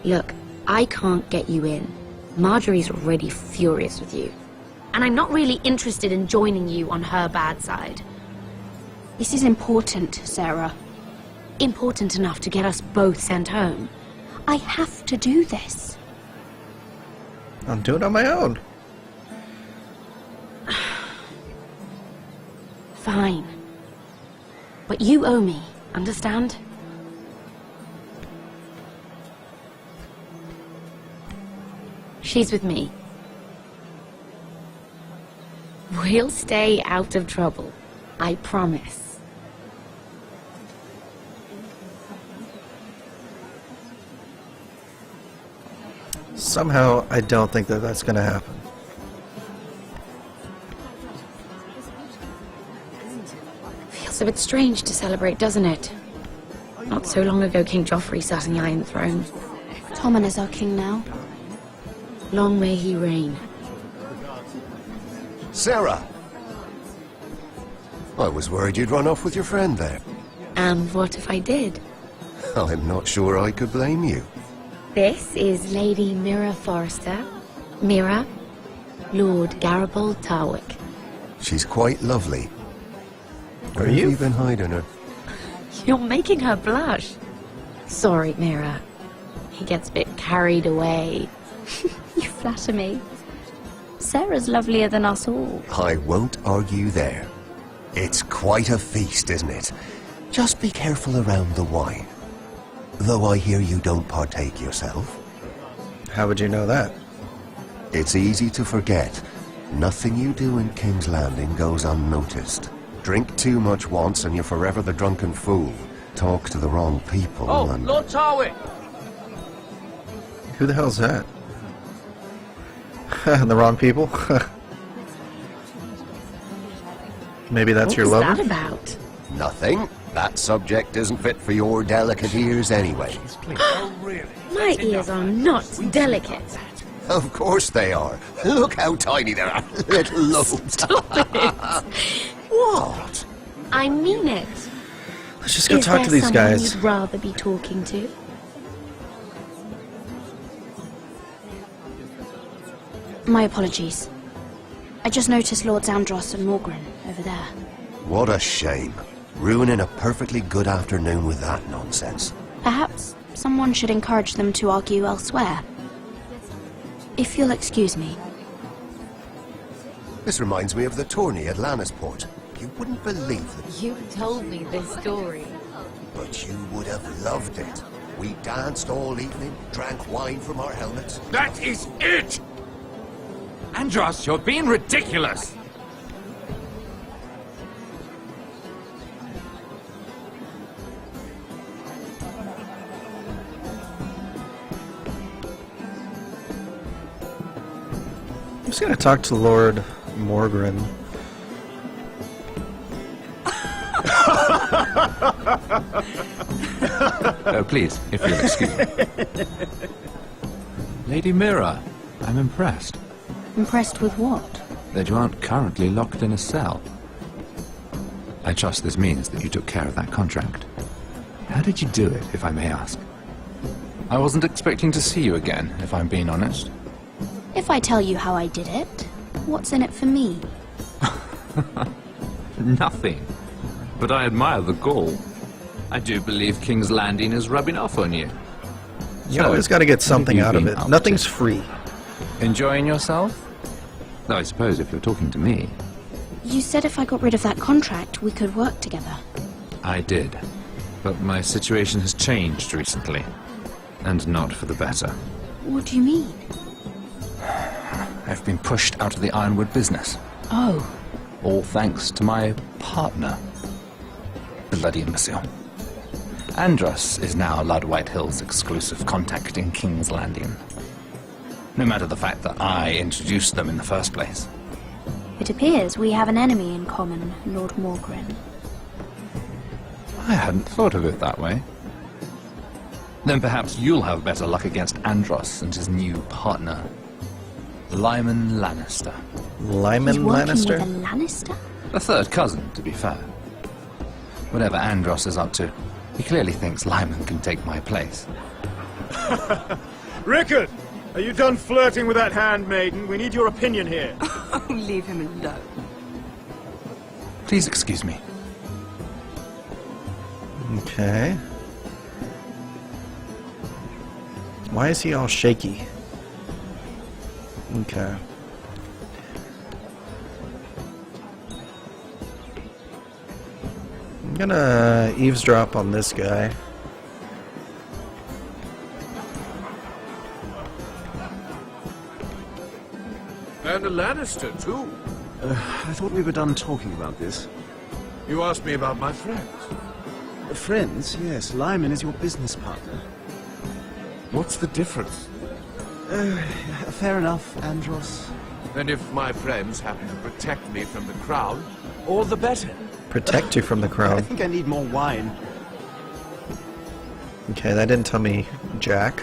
Look, I can't get you in. Marjorie's already furious with you. And I'm not really interested in joining you on her bad side. This is important, Sarah. Important enough to get us both sent home. I have to do this. I'll do it on my own. Fine. But you owe me, understand? She's with me. We'll stay out of trouble. I promise. Somehow, I don't think that that's gonna happen. Feels a bit strange to celebrate, doesn't it? Not so long ago, King Joffrey sat on the Iron Throne. Tommen is our king now. Long may he reign. Sarah! I was worried you'd run off with your friend there. And what if I did? I'm not sure I could blame you. This is Lady Mira Forrester. Mira, Lord Garibald Tarwick. She's quite lovely. Are Where have you? you been hiding her? You're making her blush. Sorry, Mira. He gets a bit carried away. You flatter me. Sarah's lovelier than us all. I won't argue there. It's quite a feast, isn't it? Just be careful around the wine. Though I hear you don't partake yourself. How would you know that? It's easy to forget. Nothing you do in King's Landing goes unnoticed. Drink too much once and you're forever the drunken fool. Talk to the wrong people and... Lord Tarwick! Who the hell's that? The wrong people? Maybe that's your lover? What's that about? Nothing. That subject isn't fit for your delicate ears anyway. My ears are not delicate. Of course they are. Look how tiny they are. Little lobes. Stop it. What? I mean it. Let's just go talk to these guys. Is there someone you'd rather be talking to? My apologies. I just noticed Lords Andros and Morgren over there. What a shame. Ruining a perfectly good afternoon with that nonsense. Perhaps someone should encourage them to argue elsewhere. If you'll excuse me. This reminds me of the tourney at Lannisport. You wouldn't believe it. You told me this story. But you would have loved it. We danced all evening, drank wine from our helmets. That is it! Andros, you're being ridiculous! I'm just gonna talk to Lord Morgren. Oh, please, if you'll excuse me. Lady Mira, I'm impressed Impressed with what? that you aren't currently locked in a cell. I trust this means that you took care of that contract. How did you do it, if I may ask? I wasn't expecting to see you again, if I'm being honest. If I tell you how I did it, what's in it for me? Nothing. But I admire the gall. I do believe King's Landing is rubbing off on you. You always gotta get something out of it. Nothing's free. Enjoying yourself? Though I suppose if you're talking to me. You said if I got rid of that contract, we could work together. I did. But my situation has changed recently. And not for the better. What do you mean? I've been pushed out of the ironwood business. Oh. All thanks to my partner. Bloody imbecile. Andros is now Lord Whitehill's exclusive contact in King's Landing. No matter the fact that I introduced them in the first place. It appears we have an enemy in common, Lord Morgren. I hadn't thought of it that way. Then perhaps you'll have better luck against Andros and his new partner, Lyman Lannister. Lyman He's working Lannister? with a Lannister? A third cousin, to be fair. Whatever Andros is up to, he clearly thinks Lyman can take my place. Rickard! Are you done flirting with that handmaiden? We need your opinion here. Oh, leave him alone. Please excuse me. Okay. Why is he all shaky? Okay. I'm gonna eavesdrop on this guy. And a Lannister, too. I thought we were done talking about this. You asked me about my friends. Friends? Yes, Lyman is your business partner. What's the difference? Fair enough, Andros. And if my friends happen to protect me from the crown, all the better. Protect you from the crown. I think I need more wine. Okay, that didn't tell me Jack.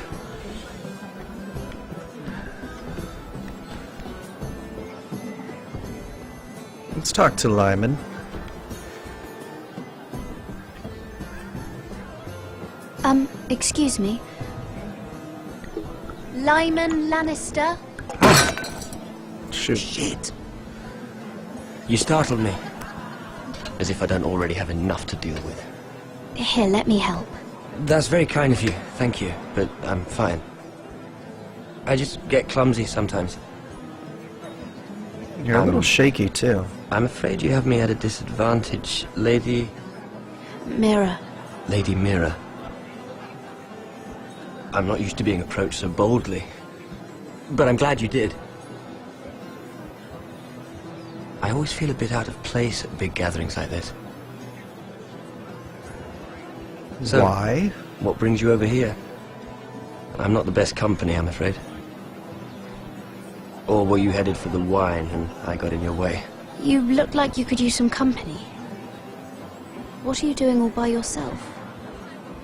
Let's talk to Lyman. Excuse me. Lyman Lannister? Shoot. Shit. You startled me. As if I don't already have enough to deal with. Here, let me help. That's very kind of you, thank you, but I'm fine. I just get clumsy sometimes. You're a little shaky, too. I'm afraid you have me at a disadvantage, Lady... Mira. Lady Mira. I'm not used to being approached so boldly, but I'm glad you did. I always feel a bit out of place at big gatherings like this. So, why? What brings you over here? I'm not the best company, I'm afraid. Or were you headed for the wine and I got in your way? You look like you could use some company. What are you doing all by yourself?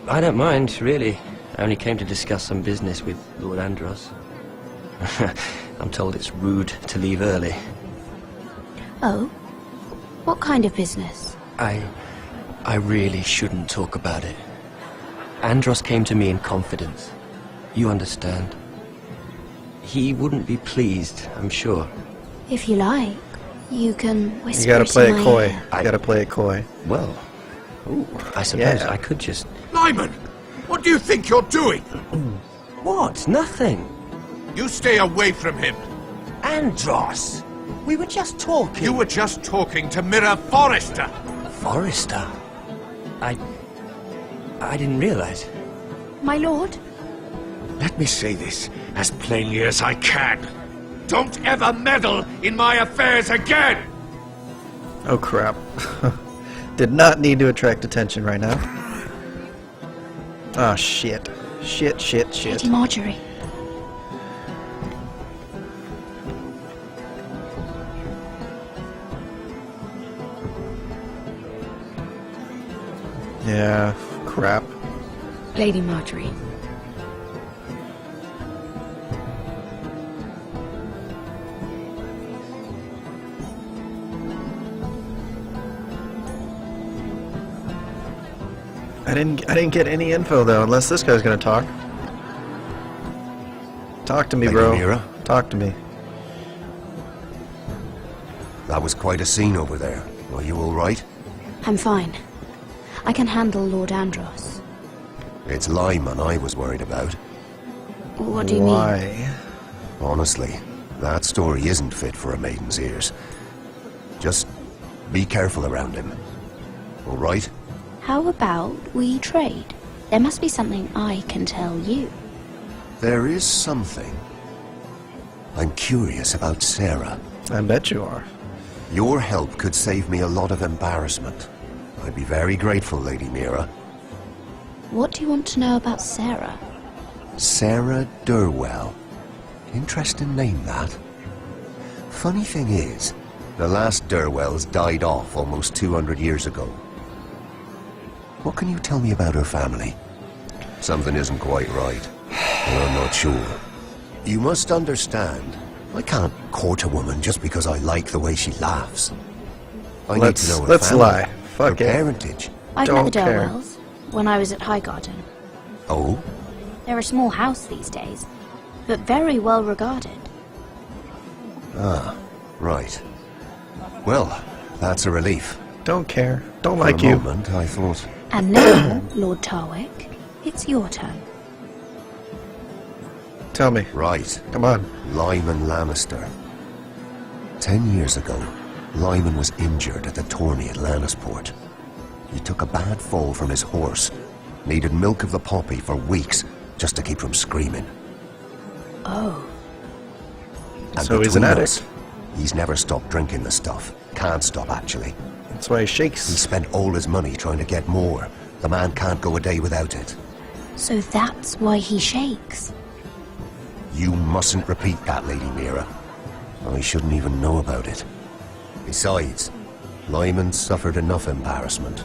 I don't mind, really. I only came to discuss some business with Lord Andros. I'm told it's rude to leave early. Oh? What kind of business? I really shouldn't talk about it. Andros came to me in confidence. You understand. He wouldn't be pleased, I'm sure. If you like, you can whisper. You gotta play in it my coy. ear. You gotta play it coy. Well, I suppose yeah. I could just... Lyman! What do you think you're doing? What? Nothing. You stay away from him. Andros! We were just talking. You were just talking to Mira Forrester. Forrester? I didn't realize. My lord? Let me say this as plainly as I can. Don't ever meddle in my affairs again! Oh crap. Did not need to attract attention right now. Oh shit. Shit. Lady Marjorie. Yeah, crap. Lady Marjorie. I didn't get any info though, unless this guy's gonna talk. Talk to me, Lady bro. Mira? Talk to me. That was quite a scene over there. Are you all right? I'm fine. I can handle Lord Andros. It's Lyman I was worried about. What do you mean? Why? Honestly, that story isn't fit for a maiden's ears. Just be careful around him. All right? How about we trade? There must be something I can tell you. There is something. I'm curious about Sarah. I bet you are. Your help could save me a lot of embarrassment. I'd be very grateful, Lady Mira. What do you want to know about Sarah? Sarah Durwell. Interesting name, that. Funny thing is, the last Durwells died off almost 200 years ago. What can you tell me about her family? Something isn't quite right. I'm not sure. You must understand, I can't court a woman just because I like the way she laughs. I need to know her let's family, lie. Fuck her it. parentage. I've Don't met the care. Durwells when I was at Highgarden. Oh? They're a small house these days. but very well regarded. Ah, right. Well, that's a relief. Don't care. Don't like you. For a moment, I thought... And now, Lord Tarwick, it's your turn. Tell me. Right. Come on. Lyman Lannister. 10 years ago, Lyman was injured at the tourney at Lannisport. He took a bad fall from his horse. Needed milk of the poppy for weeks just to keep from screaming. Oh. And So he's an between addict. us, he's never stopped drinking the stuff. Can't stop, actually. That's why he shakes. He spent all his money trying to get more. The man can't go a day without it. So that's why he shakes. You mustn't repeat that, Lady Mira. I shouldn't even know about it. Besides, Lyman suffered enough embarrassment.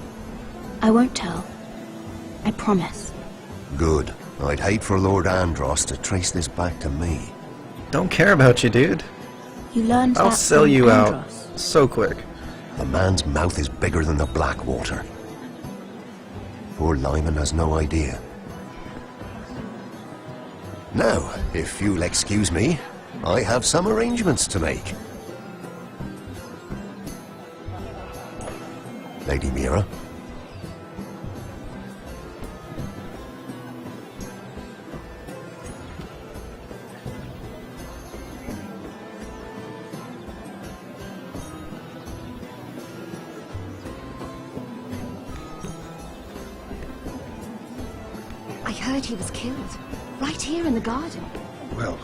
I won't tell. I promise. Good. I'd hate for Lord Andros to trace this back to me. Don't care about you, dude. You learned I'll that sell from you out Andros. so quick. The man's mouth is bigger than the Blackwater. Poor Lyman has no idea. Now, if you'll excuse me, I have some arrangements to make. Lady Mira? I heard he was killed. Right here in the garden. Well.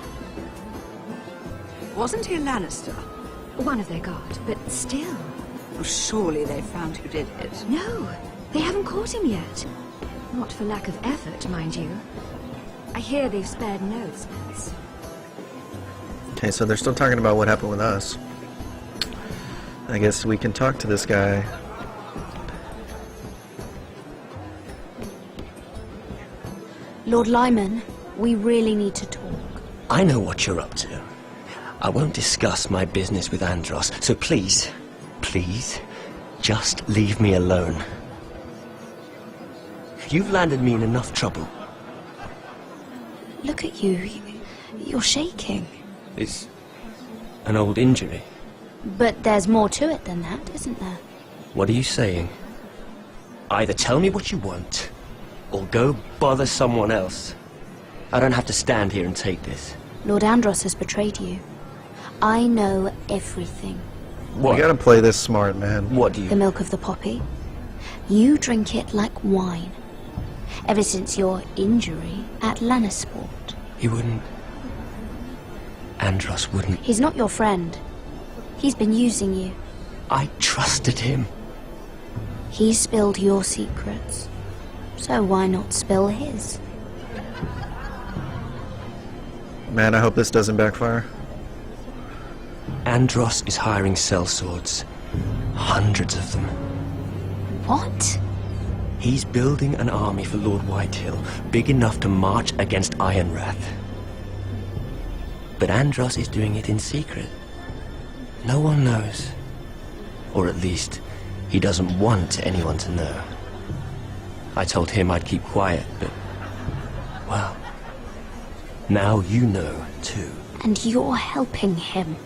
Wasn't he a Lannister? One of their guard, but still. Well, surely they found who did it. No, they haven't caught him yet. Not for lack of effort, mind you. I hear they've spared no expense. Okay, so they're still talking about what happened with us. I guess we can talk to this guy. Lord Lyman, we really need to talk. I know what you're up to. I won't discuss my business with Andros, so please, please, just leave me alone. You've landed me in enough trouble. Look at you. You're shaking. It's an old injury. But there's more to it than that, isn't there? What are you saying? Either tell me what you want, or go bother someone else. I don't have to stand here and take this. Lord Andros has betrayed you. I know everything. What? You gotta play this smart, man. What do you... The milk of the poppy. You drink it like wine. Ever since your injury at Lannisport. He wouldn't... Andros wouldn't... He's not your friend. He's been using you. I trusted him. He spilled your secrets. So why not spill his? Man, I hope this doesn't backfire. Andros is hiring sellswords. Hundreds of them. What? He's building an army for Lord Whitehill, big enough to march against Ironrath. But Andros is doing it in secret. No one knows. Or at least, he doesn't want anyone to know. I told him I'd keep quiet, but... well... now you know, too. And you're helping him.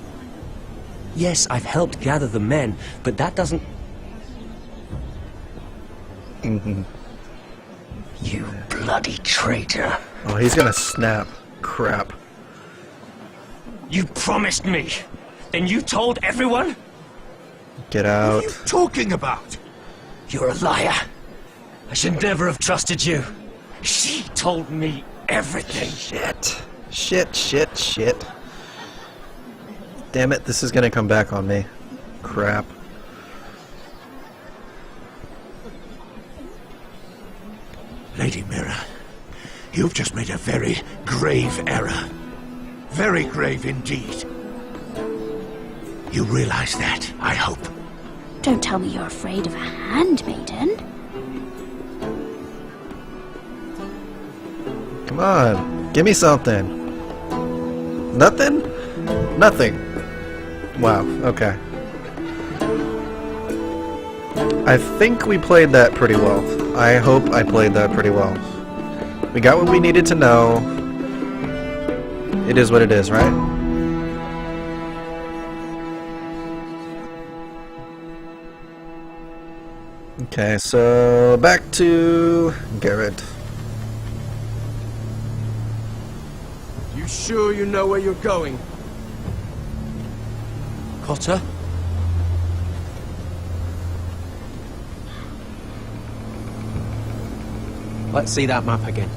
Yes, I've helped gather the men, but that doesn't... You bloody traitor. Oh, he's gonna snap. Crap. You promised me. Then you told everyone? Get out. What are you talking about? You're a liar. I should never have trusted you. She told me everything. Shit. Damn it, this is gonna come back on me. Crap. Lady Mira, you've just made a very grave error. Very grave indeed. You realize that, I hope. Don't tell me you're afraid of a handmaiden. Come on, give me something. Nothing? Nothing. Wow, okay. I think we played that pretty well. I hope I played that pretty well. We got what we needed to know. It is what it is, right? Okay, so back to Garrett. You sure you know where you're going? Cotter? Let's see that map again.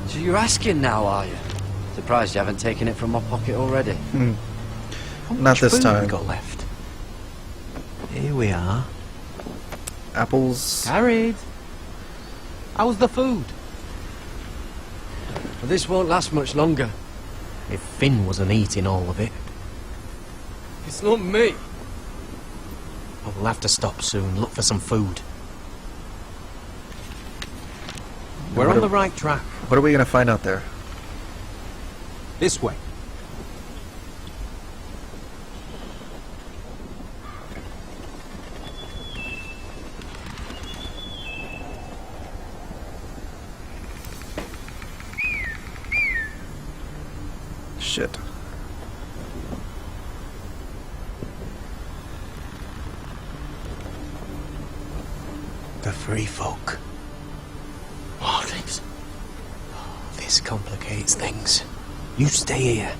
So you're asking now, are you? Surprised you haven't taken it from my pocket already. Not this time. Got left. Here we are. Apples. Carried. How's the food? Well, this won't last much longer. If Finn wasn't eating all of it. It's not me. But we'll have to stop soon. Look for some food. We're on the right track. What are we gonna find out there? This way. Shit. The free folk. Wildlings. This complicates things. You stay here.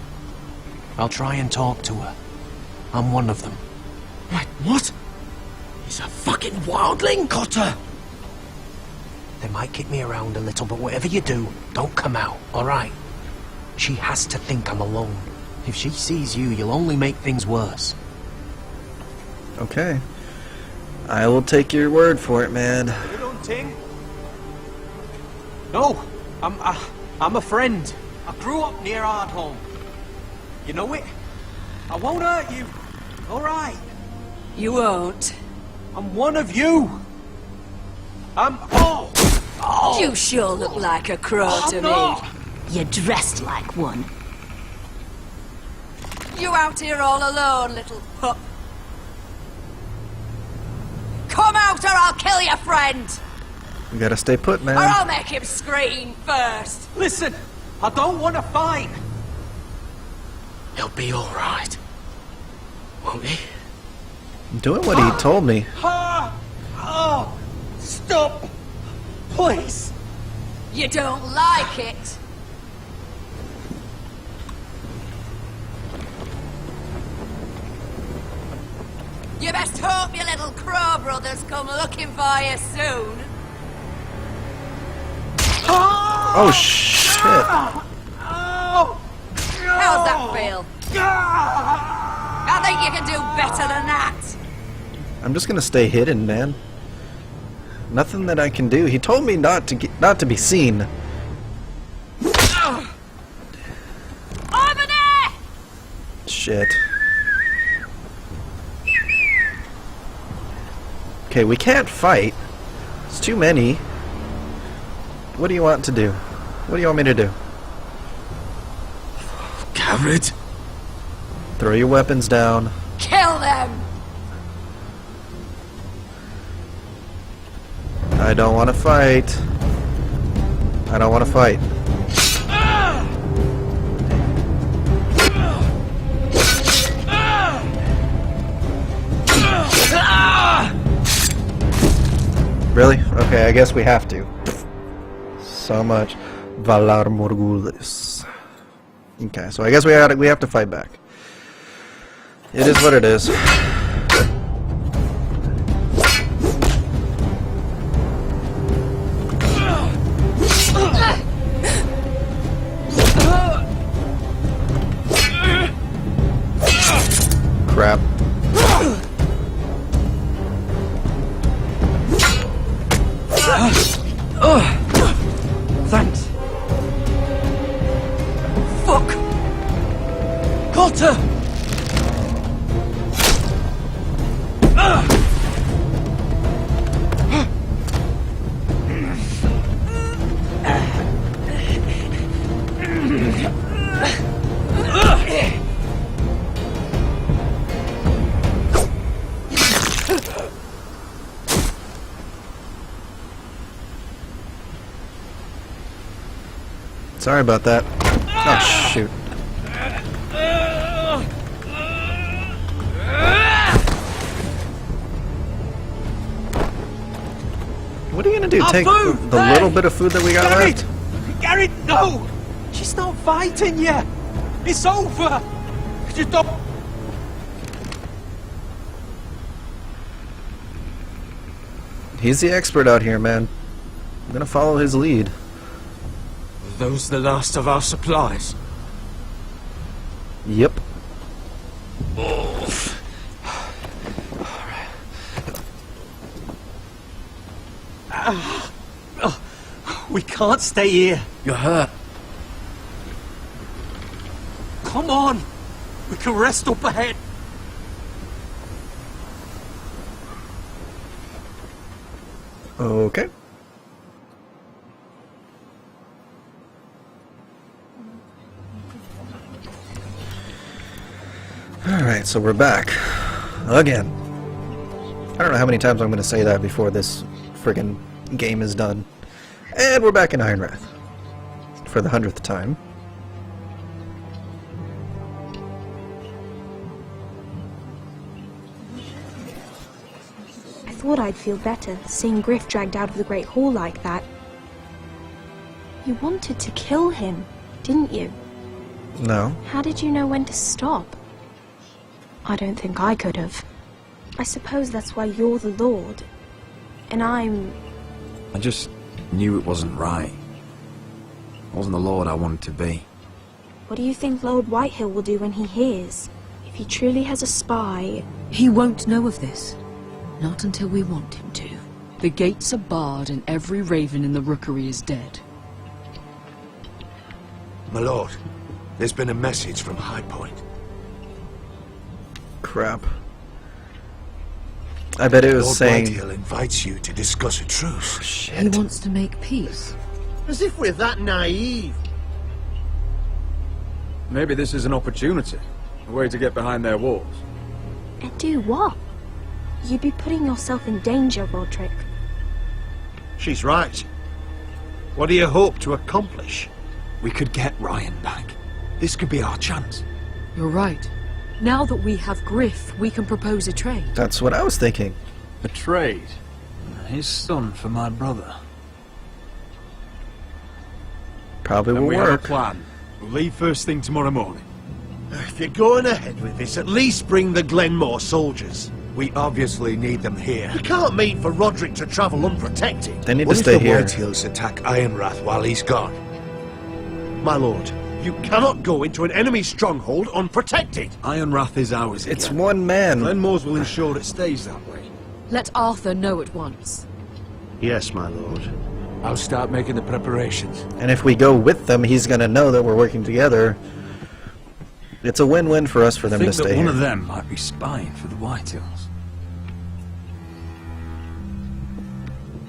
I'll try and talk to her. I'm one of them. Wait, what? He's a fucking wildling? Cotter! They might kick me around a little, but whatever you do, don't come out, alright? She has to think I'm alone. If she sees you, you'll only make things worse. Okay. I will take your word for it, man. You don't ting? No, I'm a friend. I grew up near Ardholm. You know it? I won't hurt you. Alright. You won't. I'm one of you. I'm... Oh! You sure look like a crow to not. me. You're dressed like one. You out here all alone, little pup? Come out or I'll kill your friend! We gotta stay put, man. Or I'll make him scream first! Listen, I don't want to fight. He'll be alright. Won't he? I'm doing what he told me. Oh! Stop! Please! You don't like it? You best hope your little crow brothers come looking for you soon. Oh, shit. How's that feel? I think you can do better than that. I'm just gonna stay hidden, man. Nothing that I can do. He told me not to be seen. Over there! Shit. Okay, we can't fight. It's too many. What do you want to do? What do you want me to do? Garrett? Throw your weapons down. Kill them! I don't want to fight. I don't want to fight. Really? Okay, I guess we have to. So much. Valar Morghulis. Okay, so I guess we have to fight back. It is what it is. Crap. Thanks. Fuck! Cotter! Sorry about that. Oh, shoot. What are you gonna do? Take the little bit of food that we got left? Gary, no! She's not fighting yet! It's over! Just don't... He's the expert out here, man. I'm gonna follow his lead. Are those the last of our supplies? Yep. We can't stay here. You're hurt. Come on! We can rest up ahead. Okay. Alright, so we're back. Again. I don't know how many times I'm going to say that before this friggin' game is done. And we're back in Ironrath. For the 100th time. I thought I'd feel better seeing Griff dragged out of the Great Hall like that. You wanted to kill him, didn't you? No. How did you know when to stop? I don't think I could have. I suppose that's why you're the Lord. And I'm... I just knew it wasn't right. I wasn't the Lord I wanted to be. What do you think Lord Whitehill will do when he hears? If he truly has a spy... He won't know of this. Not until we want him to. The gates are barred and every raven in the rookery is dead. My lord, there's been a message from High Point. Crap. I bet it was Lord saying... Whitehill invites you to discuss a truce. He wants to make peace. As if we're that naive. Maybe this is an opportunity. A way to get behind their walls. And do what? You'd be putting yourself in danger, Roderick. She's right. What do you hope to accomplish? We could get Ryan back. This could be our chance. You're right. Now that we have Griff, we can propose a trade. That's what I was thinking. A trade? His son for my brother. Probably Then will we have a work. plan. We'll leave first thing tomorrow morning. If you're going ahead with this, at least bring the Glenmore soldiers. We obviously need them here. You can't mean for Roderick to travel unprotected. They need What to if stay the here. Whitehills attack Ironrath while he's gone? My lord, you cannot go into an enemy stronghold unprotected. Ironrath is ours again. It's one man. Glenmore's will ensure it stays that way. Let Arthur know at once. Yes, my lord. I'll start making the preparations. And if we go with them, he's gonna know that we're working together. It's a win-win for us for them I to think stay that one here. of them might be spying for the Whitehills.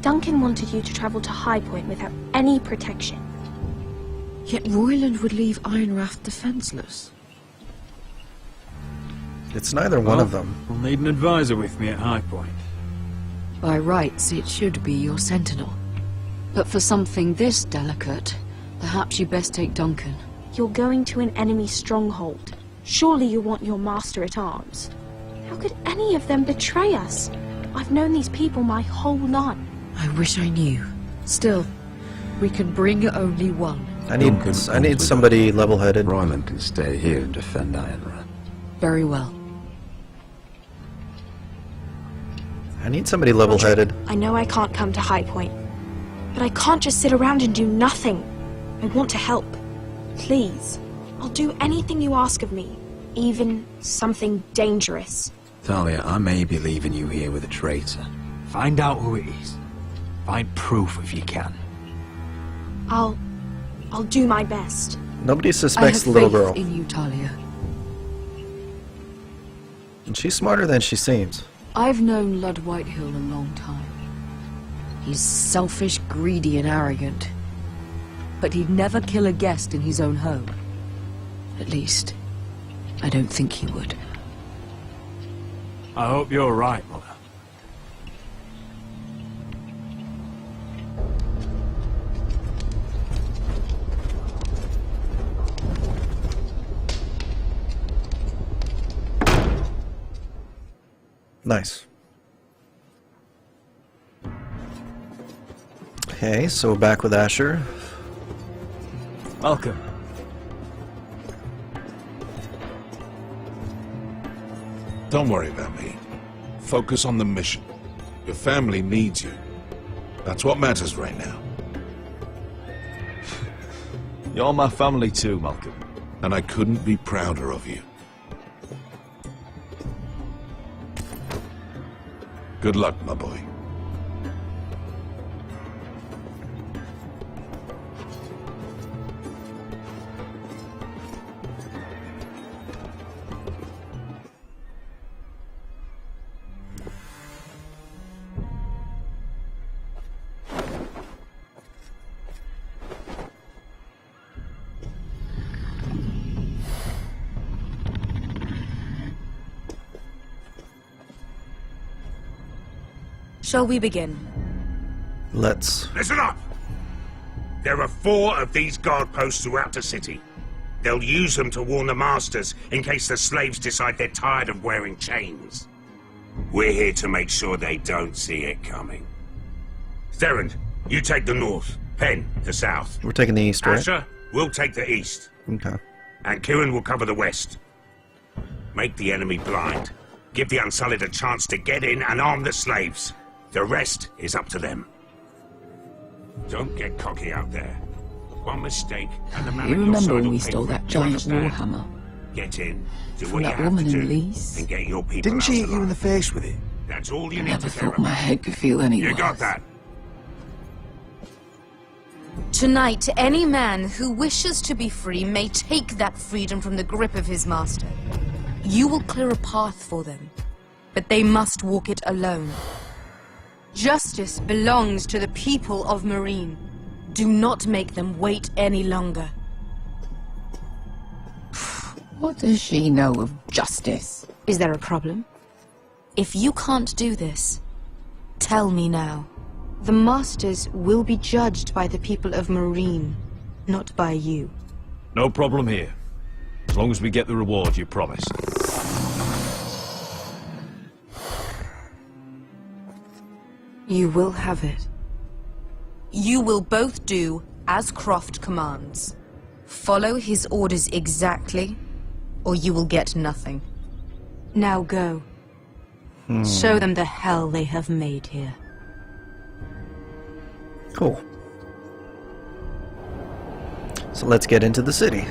Duncan wanted you to travel to High Point without any protection. Yet Royland would leave Ironrath defenseless. It's neither one of them. We'll need an advisor with me at High Point. By rights, it should be your sentinel. But for something this delicate, perhaps you best take Duncan. You're going to an enemy stronghold. Surely you want your master-at-arms. How could any of them betray us? I've known these people my whole life. I wish I knew. Still, we can bring only one. I need somebody level-headed. Royland can stay here and defend Ironrath. Very well. I need somebody level-headed. I know I can't come to High Point, but I can't just sit around and do nothing. I want to help. Please. I'll do anything you ask of me, even something dangerous. Thalia, I may be leaving you here with a traitor. Find out who it is. Find proof if you can. I'll do my best. Nobody suspects the little girl. I have faith in you, Talia. And she's smarter than she seems. I've known Lord Whitehill a long time. He's selfish, greedy, and arrogant. But he'd never kill a guest in his own home. At least, I don't think he would. I hope you're right, Mother. Nice. Okay, so back with Asher. Malcolm. Don't worry about me. Focus on the mission. Your family needs you. That's what matters right now. You're my family too, Malcolm. And I couldn't be prouder of you. Good luck, my boy. Shall we begin? Let's. Listen up! There are 4 of these guard posts throughout the city. They'll use them to warn the masters in case the slaves decide they're tired of wearing chains. We're here to make sure they don't see it coming. Therend, you take the north. Penn, the south. We're taking the east, right? Asher, we'll take the east. Okay. And Kieran will cover the west. Make the enemy blind. Give the Unsullied a chance to get in and arm the slaves. The rest is up to them. Don't get cocky out there. One mistake, and the man You on your remember side when will we pay stole for that it. You giant understand? warhammer? Get in, do From what you that have woman to in do, Lease? and get your people Didn't she out hit you in the face with it? That's all you I need never to care thought my about. head could feel any You worse. got that? Tonight, any man who wishes to be free may take that freedom from the grip of his master. You will clear a path for them, but they must walk it alone. Justice belongs to the people of Marine. Do not make them wait any longer. What does she know of justice? Is there a problem? If you can't do this, tell me now. The Masters will be judged by the people of Marine, not by you. No problem here. As long as we get the reward you promised. You will have it. You will both do as Croft commands. Follow his orders exactly, or you will get nothing. Now go. Show them the hell they have made here. Cool. So let's get into the city.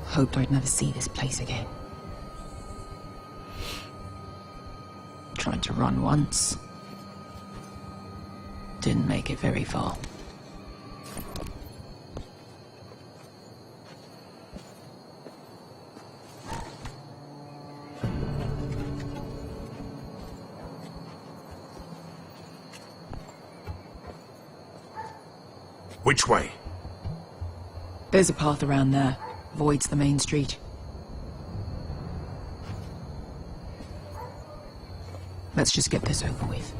Hoped I'd never see this place again. Tried to run once. Didn't make it very far. Which way? There's a path around there. Voids the main street. Let's just get this over with.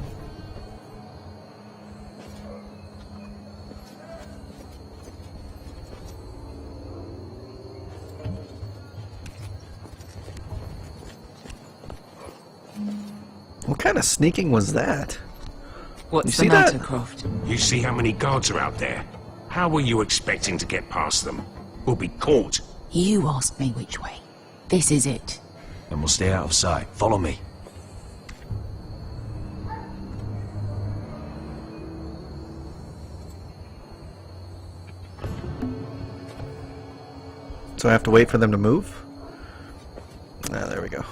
What kind of sneaking was that? What's You the see matter, that? Croft? You see how many guards are out there? How were you expecting to get past them? We'll be caught. You asked me which way. This is it. Then we'll stay out of sight. Follow me. So I have to wait for them to move? Ah, there we go.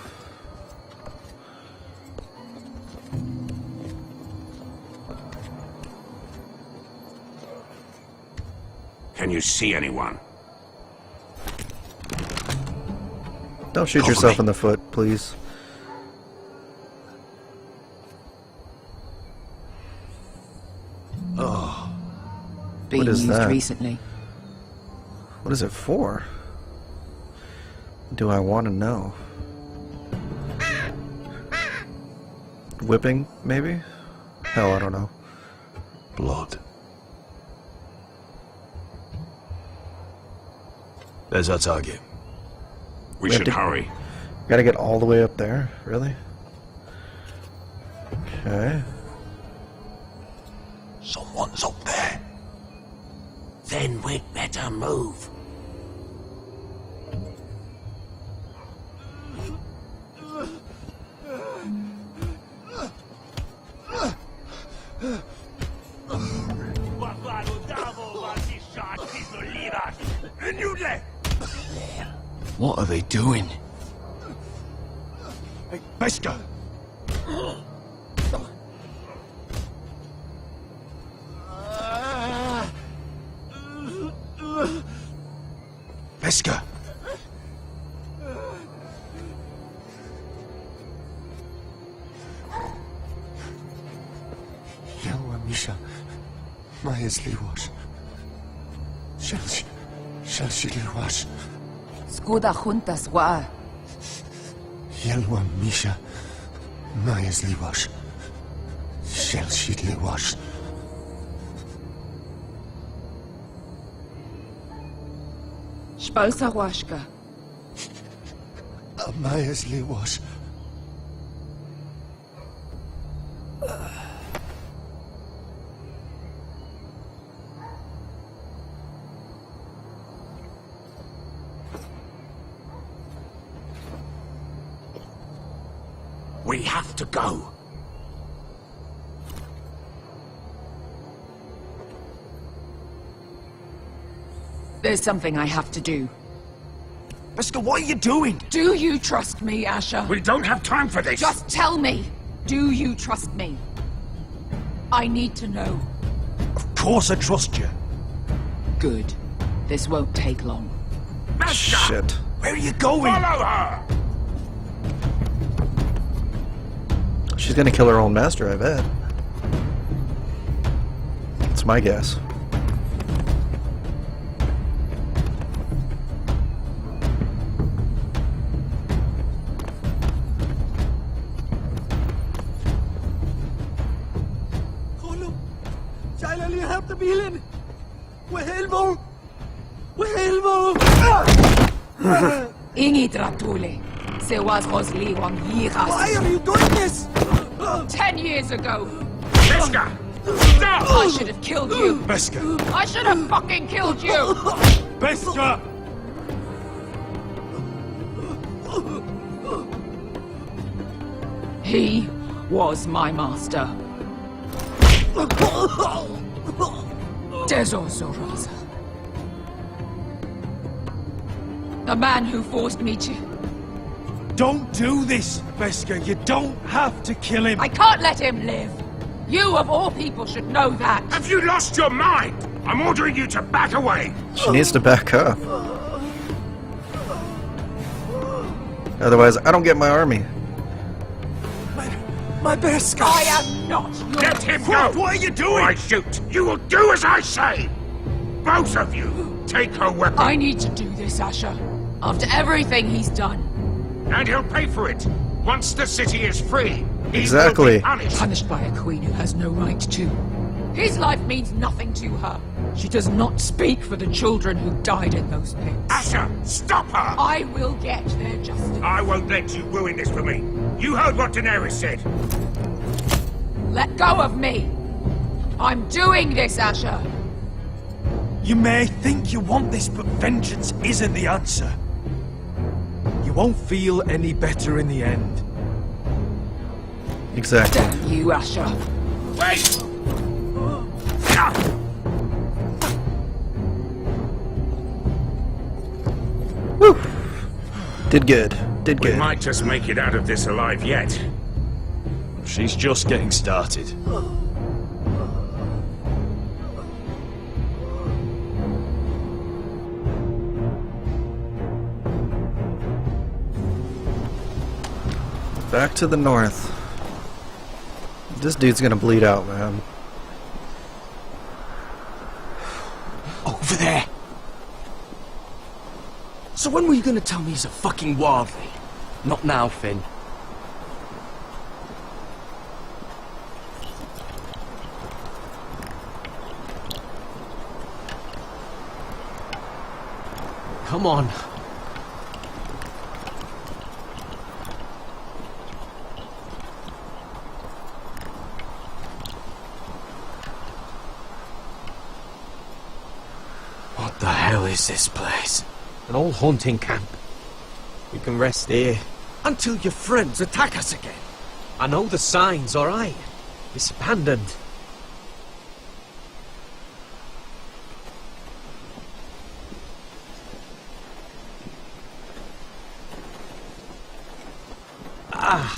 Can you see anyone? Don't shoot Cover yourself me. in the foot, please. Oh. Been What is used that? recently. What is it for? Do I want to know? Whipping, maybe? Hell, I don't know. Blood. There's our target. We have should to- hurry. Gotta get all the way up there? Really? Okay. Someone's up there. Then we'd better move. What are they doing? Hey, Beskar! Beskar! Yelwa Misha, Majesliwash. Shelshiliwash. Skuda juntas wa. Yelwa Misha, Majesliwash. Shelshiliwash. Spalsa washka. Majesliwash. We have to go. There's something I have to do. Beskar, what are you doing? Do you trust me, Asher? We don't have time for this! Just tell me. Do you trust me? I need to know. Of course I trust you. Good. This won't take long. Shit. Where are you going? Follow her! She's gonna kill her own master, I bet. That's my guess. Ingi Dratule. Se was Rosli Wang Yiras. Why are you doing this? 10 years ago. Beskar! Stop! I should have killed you. Beskar! I should have fucking killed you. Beskar! He was my master. Dezor Zoraza. The man who forced me to... Don't do this, Beskar. You don't have to kill him. I can't let him live. You, of all people, should know that. Have you lost your mind? I'm ordering you to back away! She needs to back up. Otherwise, I don't get my army. My Beskar! I am not your... Let him go! What are you doing? I shoot! You will do as I say! Both of you! Take her weapon! I need to do this, Asher. After everything he's done. And he'll pay for it! Once the city is free! He Exactly. will be punished. Punished by a queen who has no right to. His life means nothing to her. She does not speak for the children who died in those pits. Asher, stop her! I will get their justice. I won't let you ruin this for me. You heard what Daenerys said. Let go of me. I'm doing this, Asher. You may think you want this, but vengeance isn't the answer. You won't feel any better in the end. Exactly. Damn you, Asher. Wait! Woo! Did good. Did We good. might just make it out of this alive yet. She's just getting started. Back to the north. This dude's gonna bleed out, man. Over there! So when were you gonna tell me he's a fucking wildling? Not now, Finn. Come on. What the hell is this place? An old hunting camp. We can rest here. Until your friends attack us again. I know the signs, alright? It's abandoned. I'm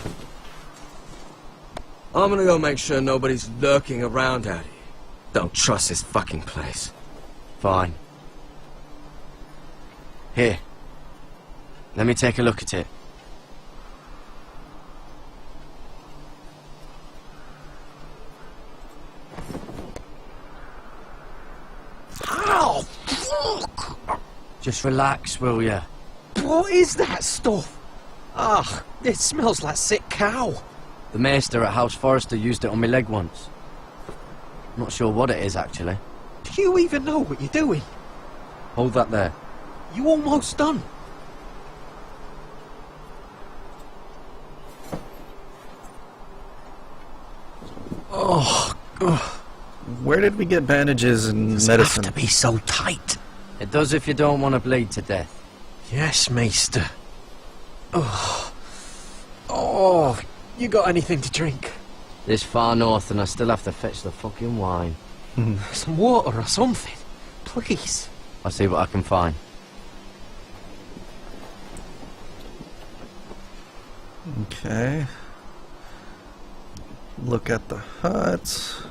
gonna go make sure nobody's lurking around out here. Don't trust this fucking place. Fine. Here. Let me take a look at it. Ow! Fuck! Just relax, will ya? What is that stuff? Ah, it smells like sick cow. The maester at House Forrester used it on my leg once. Not sure what it is, actually. Do you even know what you're doing? Hold that there. You almost done. Oh, God. Where did we get bandages and medicine? Have to be so tight. It does if you don't want to bleed to death. Yes, Maester. Oh. Oh, you got anything to drink? This far north and I still have to fetch the fucking wine. Some water or something. Please. I'll see what I can find. Okay. Look at the hut.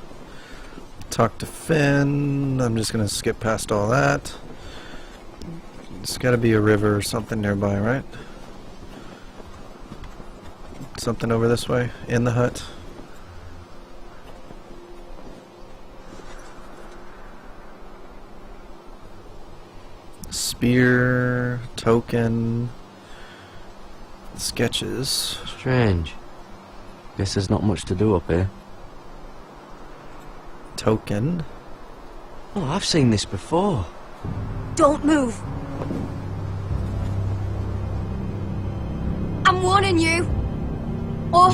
Talk to Finn. I'm just gonna skip past all that. There's gotta be a river or something nearby, right? Something over this way, in the hut. Spear, token, sketches. Strange. Guess there's not much to do up here. Token. Oh, I've seen this before. Don't move. I'm warning you. Or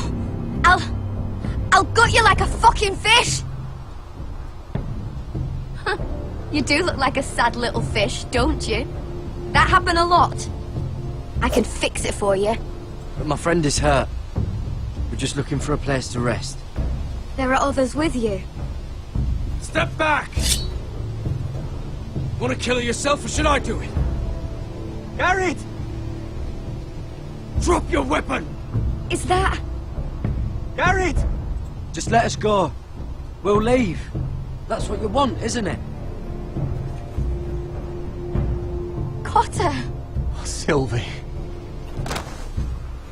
I'll gut you like a fucking fish. You do look like a sad little fish, don't you? That happened a lot. I can fix it for you. But my friend is hurt. We're just looking for a place to rest. There are others with you. Step back! Want to kill her yourself or should I do it? Garrett! Drop your weapon! Is that... Garrett! Just let us go. We'll leave. That's what you want, isn't it? Cotter? Oh, Sylvie.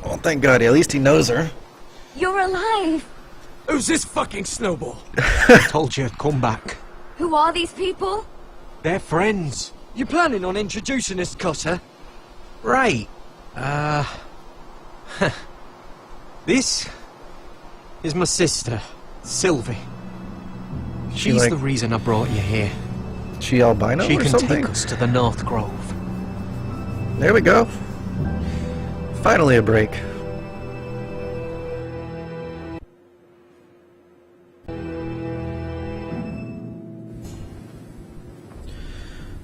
Well, thank God. At least he knows her. You're alive. Who's this fucking snowball? I told you I'd come back. Who are these people? They're friends. You planning on introducing us, Cotter? Right. This is my sister, Sylvie. She's like- the reason I brought you here. She albino She or can something? take us to the North Grove. There we go. Finally a break.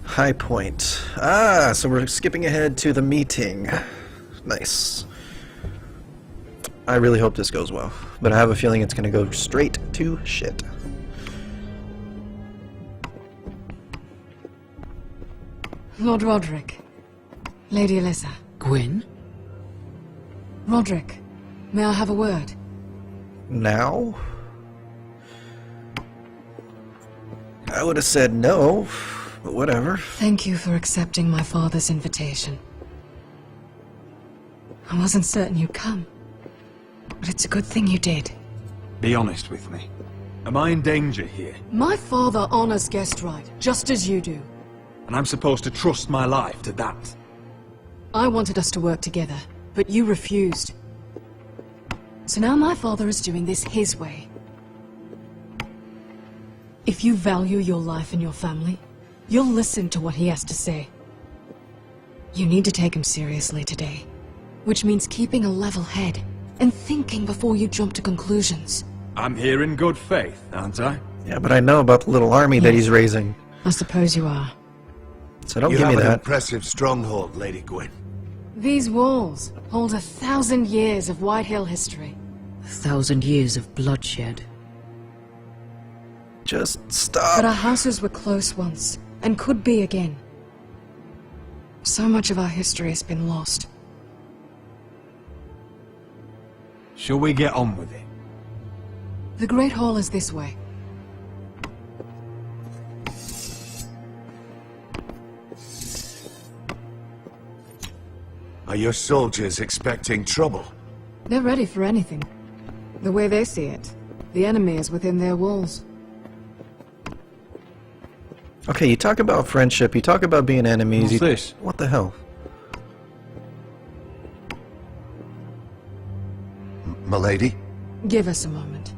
High Point. Ah, so we're skipping ahead to the meeting. Nice. I really hope this goes well, but I have a feeling it's going to go straight to shit. Lord Roderick. Lady Alyssa. Gwyn? Roderick, may I have a word? Now? I would have said no, but whatever. Thank you for accepting my father's invitation. I wasn't certain you'd come, but it's a good thing you did. Be honest with me. Am I in danger here? My father honors guest right, just as you do. And I'm supposed to trust my life to that? I wanted us to work together, but you refused. So now my father is doing this his way. If you value your life and your family, you'll listen to what he has to say. You need to take him seriously today, which means keeping a level head and thinking before you jump to conclusions. I'm here in good faith, aren't I? Yeah, but I know about the little army that he's raising. I suppose you are. So don't you give me have an that. impressive stronghold, Lady Gwyn. These walls hold 1,000 years of White Hill history. 1,000 years of bloodshed. Just stop. But our houses were close once, and could be again. So much of our history has been lost. Shall we get on with it? The Great Hall is this way. Are your soldiers expecting trouble? They're ready for anything. The way they see it, the enemy is within their walls. Okay, you talk about friendship, you talk about being enemies. What's this? What the hell? Milady? Give us a moment.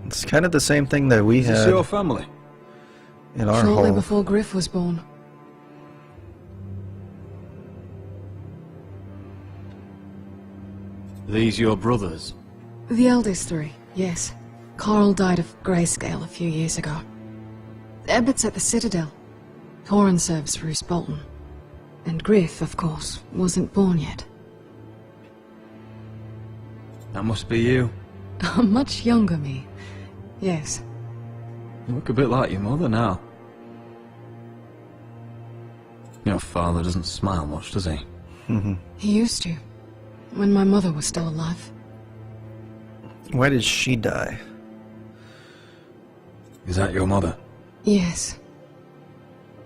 It's kind of the same thing that we Is had this your family? in our Shortly hall. before Griff was born. These your brothers? The eldest three, yes. Carl died of grayscale a few years ago. Ebbett's at the Citadel. Torin serves Roose Bolton. And Griff, of course, wasn't born yet. That must be you. A much younger me. Yes. You look a bit like your mother now. Your father doesn't smile much, does he? He used to. When my mother was still alive. Why did she die? Is that your mother? Yes.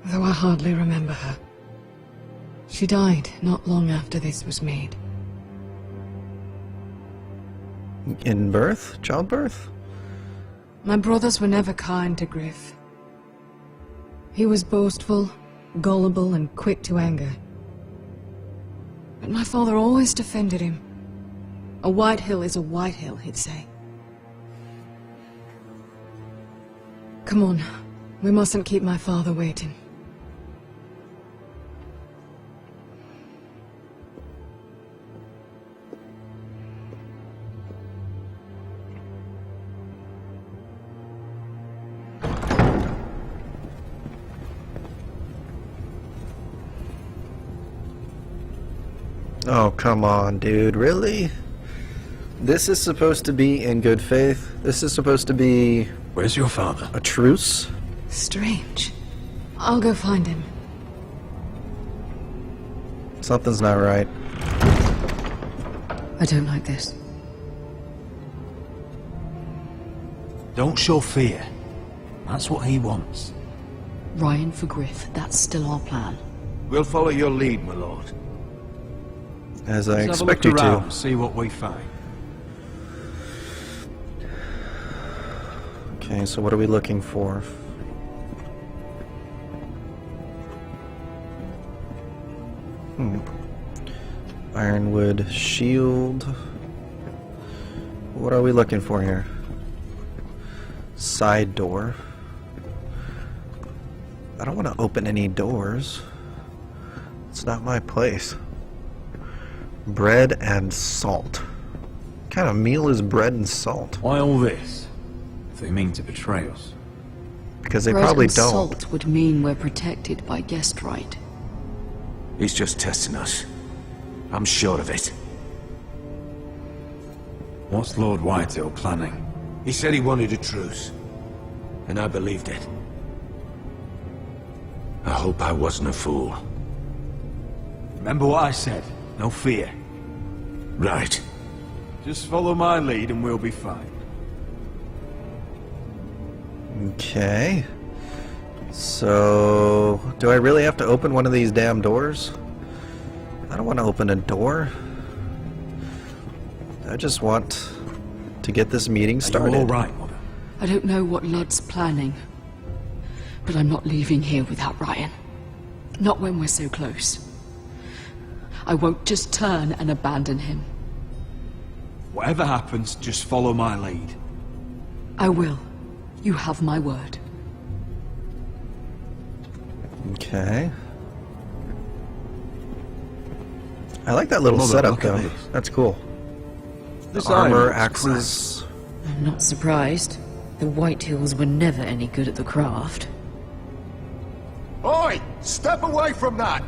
Though I hardly remember her. She died not long after this was made. In birth? Childbirth? My brothers were never kind to Griff. He was boastful, gullible, and quick to anger. But my father always defended him. A White Hill is a White Hill, he'd say. Come on, we mustn't keep my father waiting. Oh, come on, dude. Really? This is supposed to be in good faith? This is supposed to be... Where's your father? A truce? Strange. I'll go find him. Something's not right. I don't like this. Don't show fear. That's what he wants. Ryan for Griff, that's still our plan. We'll follow your lead, my lord. As I Let's expect have you a look around to. and see what we find. Okay, so what are we looking for? Ironwood shield. What are we looking for here? Side door. I don't want to open any doors. It's not my place. Bread and salt. What kind of meal is bread and salt? Why all this? If they mean to betray us. Because they Bread probably and don't. salt would mean we're protected by guest right. He's just testing us. I'm sure of it. What's Lord Whitehill planning? He said he wanted a truce. And I believed it. I hope I wasn't a fool. Remember what I said. No fear. Right. Just follow my lead and we'll be fine. Okay. So, do I really have to open one of these damn doors? I don't want to open a door. I just want to get this meeting started. Are you all right, Mother? I don't know what Ludd's planning, but I'm not leaving here without Ryan. Not when we're so close. I won't just turn and abandon him. Whatever happens, just follow my lead. I will. You have my word. Okay. I like that little Mother, setup, look at though. this. That's cool. This The armor, iron's axes. I'm not surprised. The White Hills were never any good at the craft. Oi! Step away from that!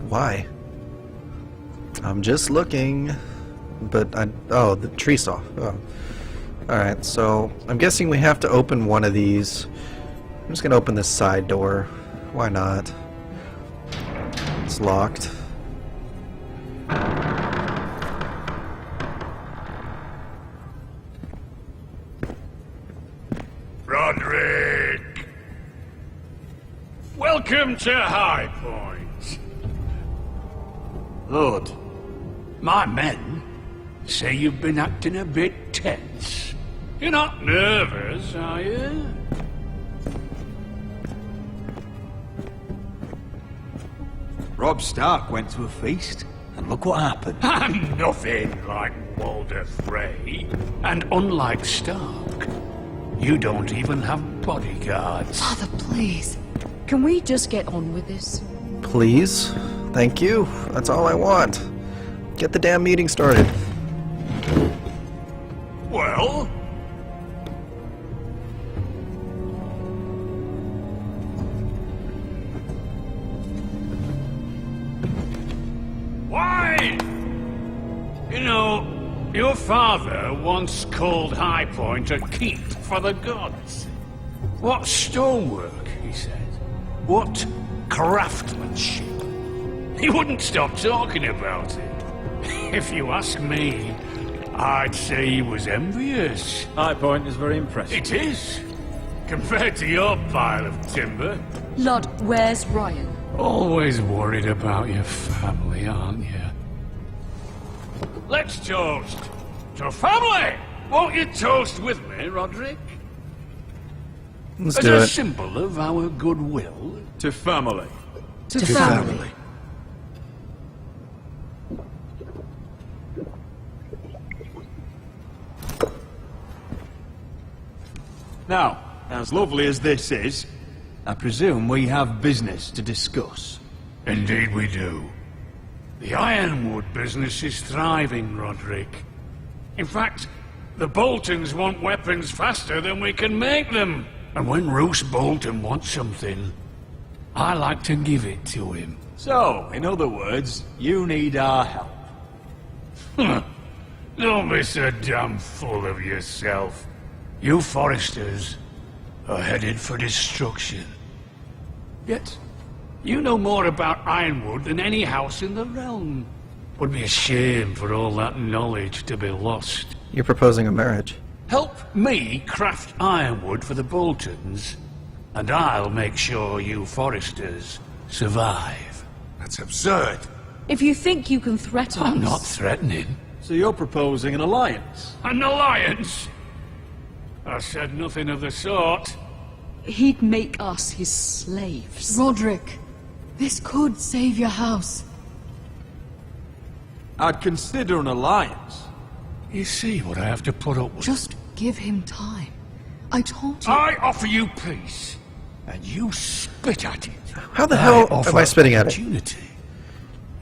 Why? I'm just looking. But I... Oh, the tree saw. Oh. Alright, so I'm guessing we have to open one of these. I'm just gonna open this side door. Why not? It's locked. Roderick! Welcome to High Point. Lord, my men say you've been acting a bit tense. You're not nervous, are you? Robb Stark went to a feast, and look what happened. I'm nothing like Walder Frey. And unlike Stark, you don't even have bodyguards. Father, please. Can we just get on with this? Please? Thank you. That's all I want. Get the damn meeting started. Well? Why? You know, your father once called High Point a keep for the gods. What stonework, he said. What craftsmanship. He wouldn't stop talking about it. If you ask me, I'd say he was envious. High Point is very impressive. It is. Compared to your pile of timber. Lord, where's Ryan? Always worried about your family, aren't you? Let's toast to family! Won't you toast with me, Roderick? Let's As do a it. symbol of our goodwill. To family. To family. Now, as lovely as this is, I presume we have business to discuss. Indeed we do. The ironwood business is thriving, Roderick. In fact, the Boltons want weapons faster than we can make them. And when Roose Bolton wants something, I like to give it to him. So, in other words, you need our help. Don't be so damn full of yourself. You Foresters are headed for destruction. Yet, you know more about Ironwood than any house in the realm. Would be a shame for all that knowledge to be lost. You're proposing a marriage. Help me craft ironwood for the Boltons, and I'll make sure you Foresters survive. That's absurd. If you think you can threaten I'm us... not threatening. So you're proposing an alliance? An alliance? I said nothing of the sort. He'd make us his slaves. Roderick, this could save your house. I'd consider an alliance. You see what I have to put up with? Just give him time. I told you. I offer you peace, and you spit at it. How the hell am I spitting at it? Opportunity,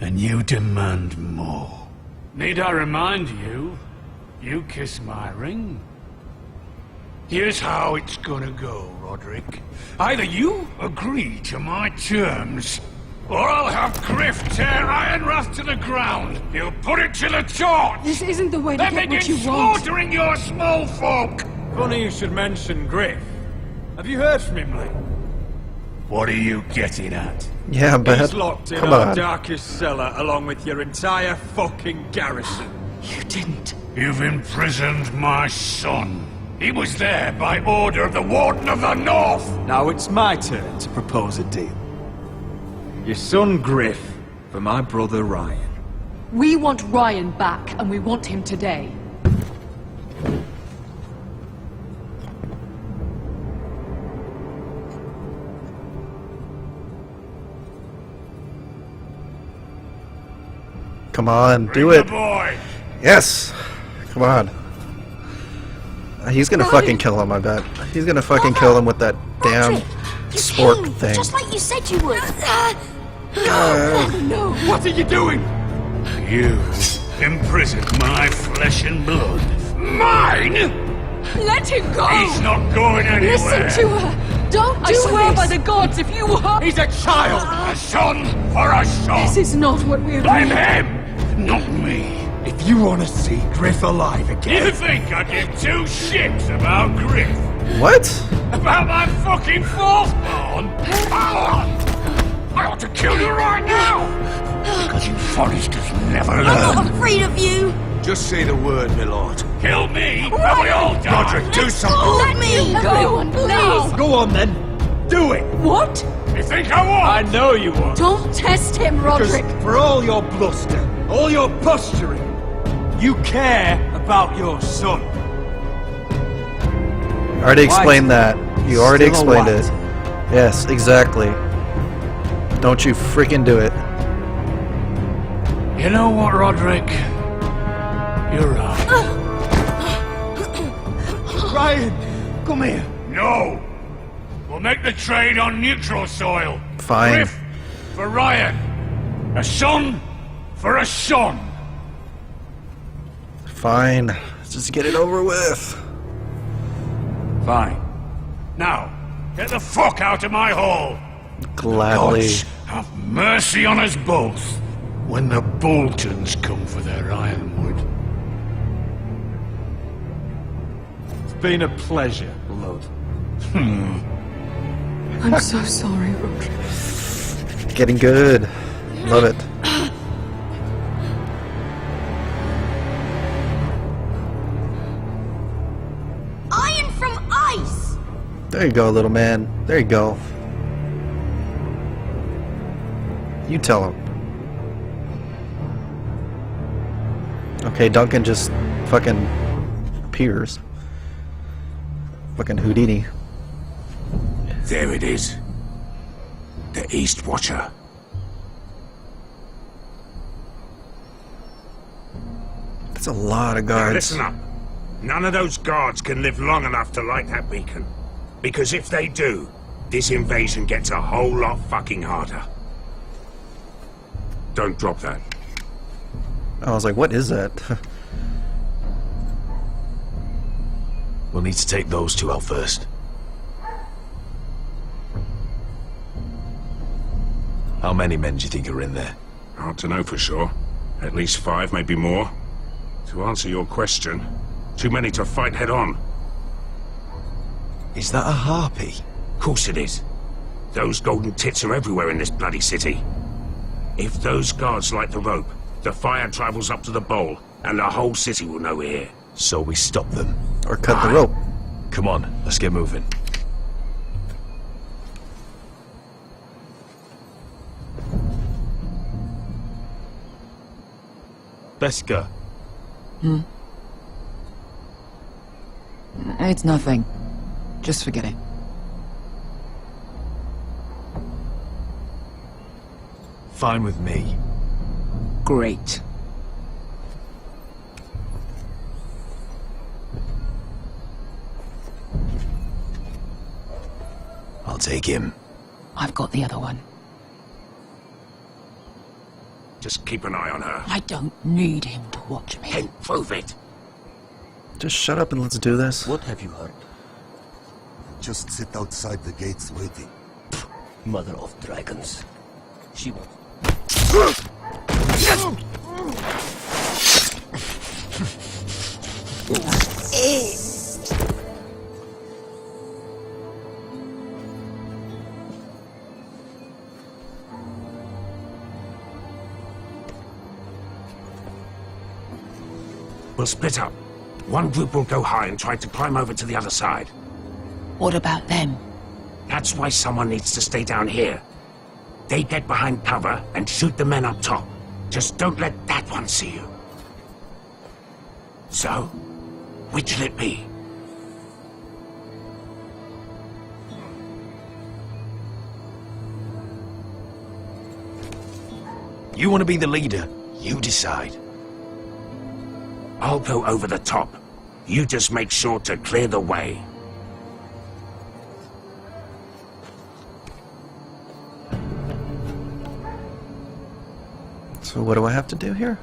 and you demand more. Need I remind you? You kiss my ring. Here's how it's gonna go, Roderick. Either you agree to my terms, or I'll have Griff tear Ironrath to the ground. He'll put it to the torch. This isn't the way to Then get what begin you want. slaughtering your small folk. Funny you should mention Griff. Have you heard from him, Lee? What are you getting at? Yeah, but He's locked in come our on. darkest cellar along with your entire fucking garrison. You didn't. You've imprisoned my son. He was there by order of the Warden of the North. Now it's my turn to propose a deal. Your son Griff for my brother Ryan. We want Ryan back, and we want him today. Come on, do Bring it. the boy. Yes. Come on. He's gonna fucking kill him, I bet. He's gonna fucking kill him with that damn spork thing. Just like you said you would. No! What are you doing? You imprisoned my flesh and blood. Mine? Let him go! He's not going anywhere. Listen to her! Don't do I swear this. by the gods, if you are... He's a child! A son for a son! This is not what we Blame agreed. him, not me. If you want to see Griff alive again... You think I give two shits about Griff? What? About my fucking fourthborn? I ought to kill you right now! Because you Foresters never I'm learn. not afraid of you. Just say the word, my lord. Kill me, and we all die! Roderick, do something! Let me Everyone, please! Go on then. Do it! What? You think I won't? I know you won't. Don't test him, Roderick! Because for all your bluster, all your posturing, you care about your son. Already explained that. You already Still a explained it. Yes, exactly. Don't you freaking do it. You know what, Roderick? You're right. Ryan, come here. No! We'll make the trade on neutral soil. Fine. Griff for Ryan. A son for a son. Fine. Let's just get it over with. Fine. Now, get the fuck out of my hall. Gladly. Gods have mercy on us both when the Boltons come for their ironwood. It's been a pleasure, Lord. I'm so sorry, Roderick. Getting good. Love it. Iron from ice. There you go, little man. There you go. You tell him. Okay, Duncan just fucking appears. Fucking Houdini. There it is. The East Watcher. That's a lot of Now guards. listen up. None of those guards can live long enough to light that beacon. Because if they do, this invasion gets a whole lot fucking harder. Don't drop that. I was like, what is that? We'll need to take those two out first. How many men do you think are in there? Hard to know for sure. At least 5, maybe more. To answer your question, too many to fight head on. Is that a harpy? Of course it is. Those golden tits are everywhere in this bloody city. If those guards light the rope, the fire travels up to the bowl, and the whole city will know we're here. So we stop them. Or cut the rope. Come on, let's get moving. Beska. It's nothing. Just forget it. Fine with me. Great. I'll take him. I've got the other one. Just keep an eye on her. I don't need him to watch me. Then prove it. Just shut up and let's do this. What have you heard? Just sit outside the gates waiting. Mother of dragons. She wants... We'll split up. One group will go high and try to climb over to the other side. What about them? That's why someone needs to stay down here. They get behind cover and shoot the men up top. Just don't let that one see you. So, which'll it be? You want to be the leader? You decide. I'll go over the top. You just make sure to clear the way. So what do I have to do here?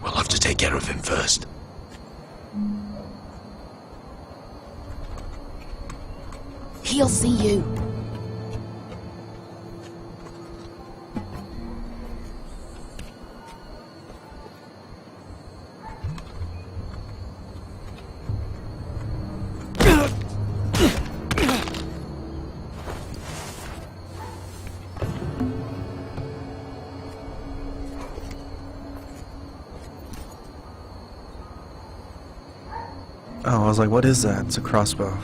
We'll have to take care of him first. He'll see you. Oh, I was like, what is that? It's a crossbow.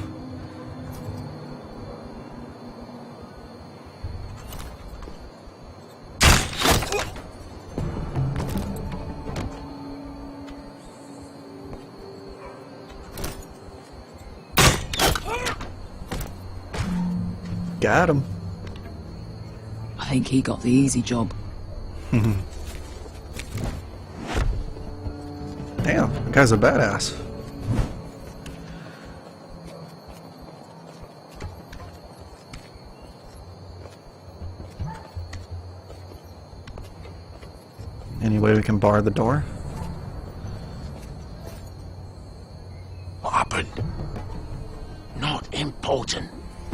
Got him. I think he got the easy job. Damn, that guy's a badass. Any way we can bar the door? What happened? Not important.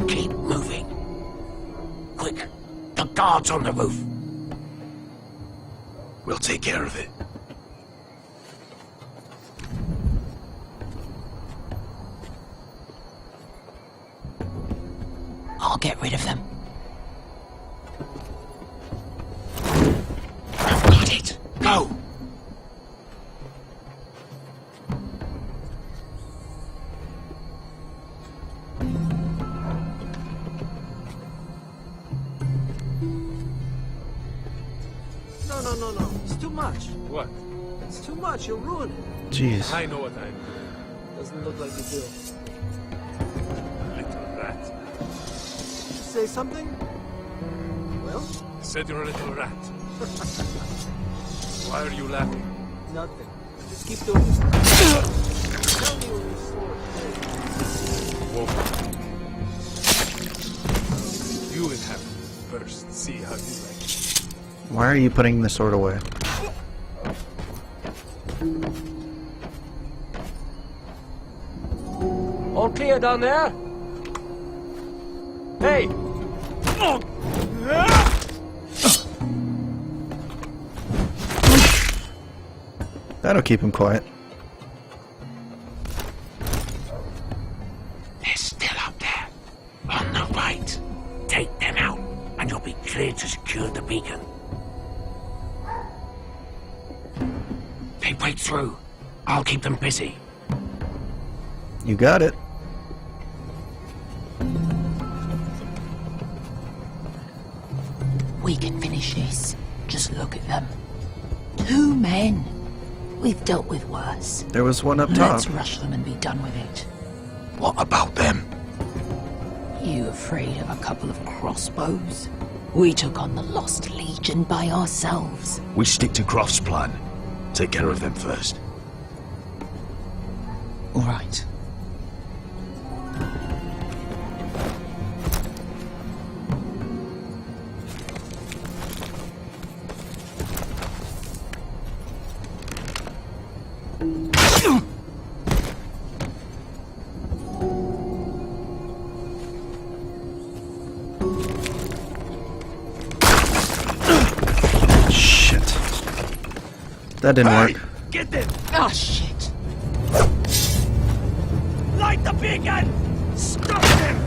Keep moving. Quick! The guard's on the roof! We'll take care of it. I'll get rid of them. I've got it! Go! No. It's too much. What? It's too much. You'll ruin it. Jeez. I know what I'm doing. Doesn't look like you do. Little rat. Say something? Well? Said you're a little rat. Why are you laughing? Nothing. Just keep doing it. Tell me when your sword plays. Whoa. You would have first. See how you like it. Why are you putting the sword away? All clear down there? Hey! That'll keep him quiet. They're still up there. On the right. Take them out, and you'll be clear to secure the beacon. They break through. I'll keep them busy. You got it. We can finish this. Just look at them. 2 men. We've dealt with worse. There was one up top. Let's rush them and be done with it. What about them? You afraid of a couple of crossbows? We took on the Lost Legion by ourselves. We stick to Croft's plan. Take care of them first. All right. Shit. That didn't work. Get them! Ah, shit. Light the beacon! Stop them!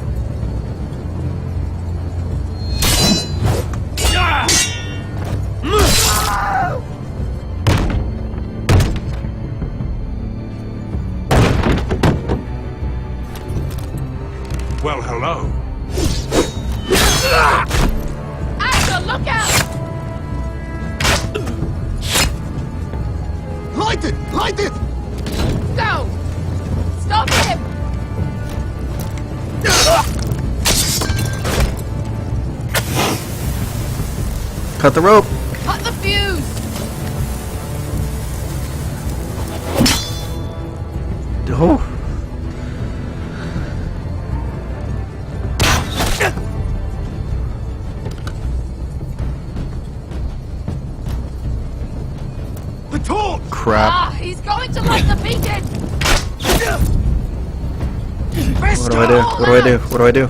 Well, hello. Asher, look out! Light it! Light it! Go! Stop him! Cut the rope. Cut the fuse! Oh. The torch! Crap. Ah, he's going to light the beacon! What do I do? What do I do? What do I do?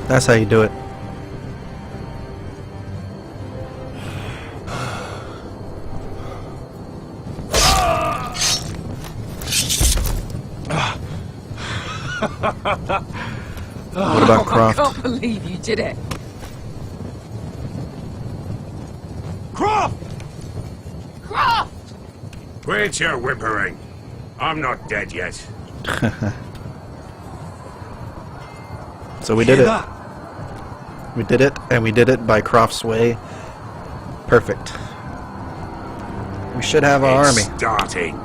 That's how you do it. What about Croft? I can't believe you did it. Croft! Croft! Quit your whimpering. I'm not dead yet. So we did it. We did it, and we did it by Croft's way. Perfect. We should have our army. Starting.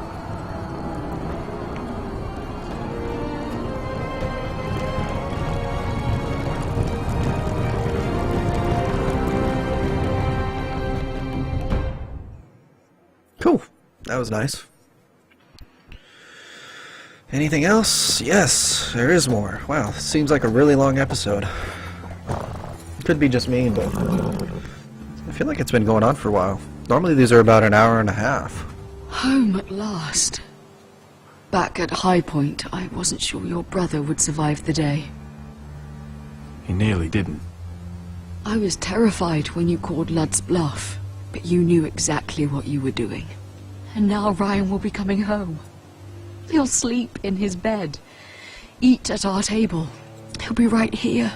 Cool. That was nice. Anything else? Yes, there is more. Wow, seems like a really long episode. Could be just me, but I feel like it's been going on for a while. Normally these are about an hour and a half. Home at last. Back at High Point, I wasn't sure your brother would survive the day. He nearly didn't. I was terrified when you called Ludd's bluff, but you knew exactly what you were doing. And now Ryan will be coming home. He'll sleep in his bed, eat at our table. He'll be right here,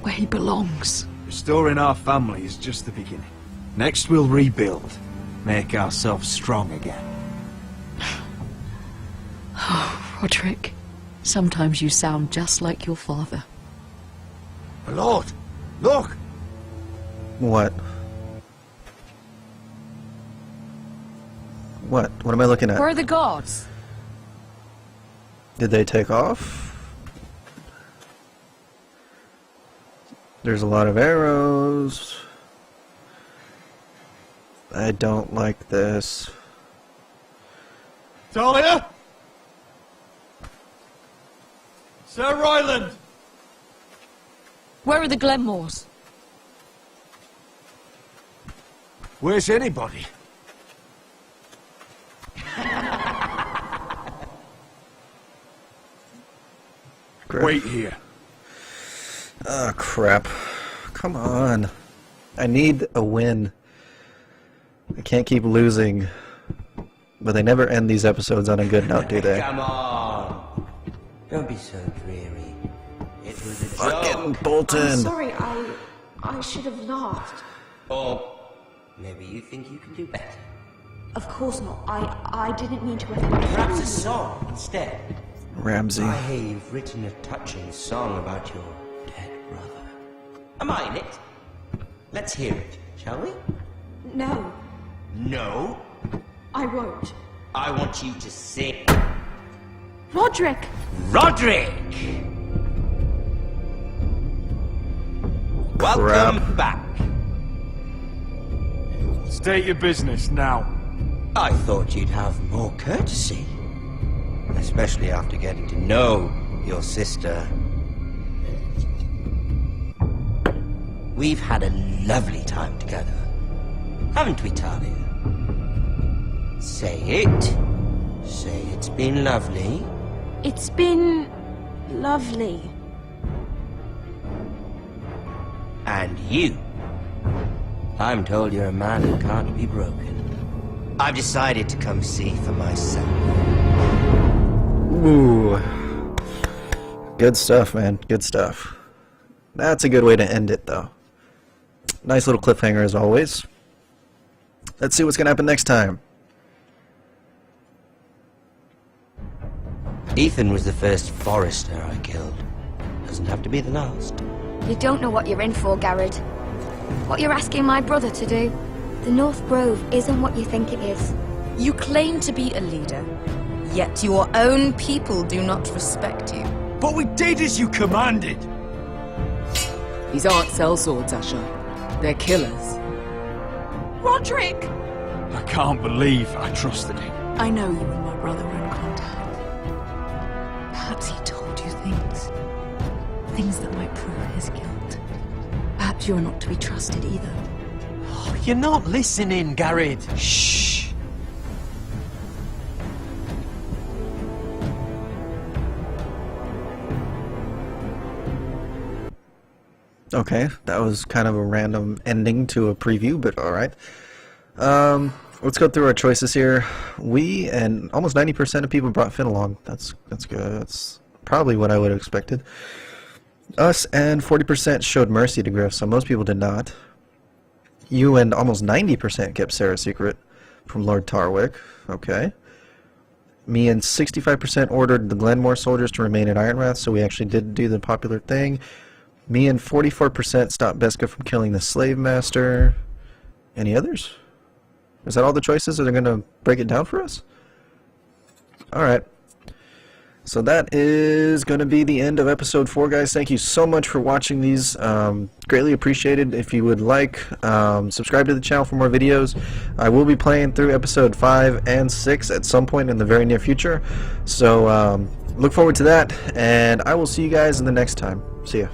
where he belongs. Restoring our family is just the beginning. Next we'll rebuild, make ourselves strong again. Oh, Roderick, sometimes you sound just like your father. My lord, look! What? What? What am I looking at? Where are the guards? Did they take off? There's a lot of arrows. I don't like this. Talia? Sir Ryland! Where are the Glenmores? Where's anybody? Wait here. Oh, crap. Come on. I need a win. I can't keep losing. But they never end these episodes on a good note, do they? Come on. Don't be so dreary. It was a Fucking joke. Bolton. I'm sorry, I should have laughed. Or maybe you think you can do better. Of course not. I didn't mean to offend you. Perhaps a song instead. Ramsey. I hear you've written a touching song about your dead brother. Am I in it? Let's hear it, shall we? No, No. I won't. I want you to sing. Roderick! Roderick! Welcome back. State your business now. I thought you'd have more courtesy. Especially after getting to know your sister. We've had a lovely time together. Haven't we, Talia? Say it. Say it's been lovely. It's been lovely. And you. I'm told you're a man who can't be broken. I've decided to come see for myself. Ooh. Good stuff, man. Good stuff. That's a good way to end it, though. Nice little cliffhanger, as always. Let's see what's going to happen next time. Ethan was the first Forester I killed. Doesn't have to be the last. You don't know what you're in for, Garrett. What you're asking my brother to do. The North Grove isn't what you think it is. You claim to be a leader, yet your own people do not respect you. But we did as you commanded! These aren't sellswords, Asher. They're killers. Roderick! I can't believe I trusted him. I know you and my brother were in contact. Perhaps he told you things. Things that might prove his guilt. Perhaps you're not to be trusted either. Oh, you're not listening, Garrett. Shh. Okay, that was kind of a random ending to a preview, but alright. Let's go through our choices here. We and almost 90% of people brought Finn along. That's good. That's probably what I would have expected. Us and 40% showed mercy to Griff, so most people did not. You and almost 90% kept Sarah's secret from Lord Tarwick. Okay. Me and 65% ordered the Glenmore soldiers to remain at Ironrath, so we actually did do the popular thing. Me and 44% stopped Beska from killing the slave master. Any others? Is that all the choices? Are they going to break it down for us? Alright. So that is going to be the end of episode 4, guys. Thank you so much for watching these. Greatly appreciated. If you would like, subscribe to the channel for more videos. I will be playing through episode 5 and 6 at some point in the very near future. So look forward to that, and I will see you guys in the next time. See ya.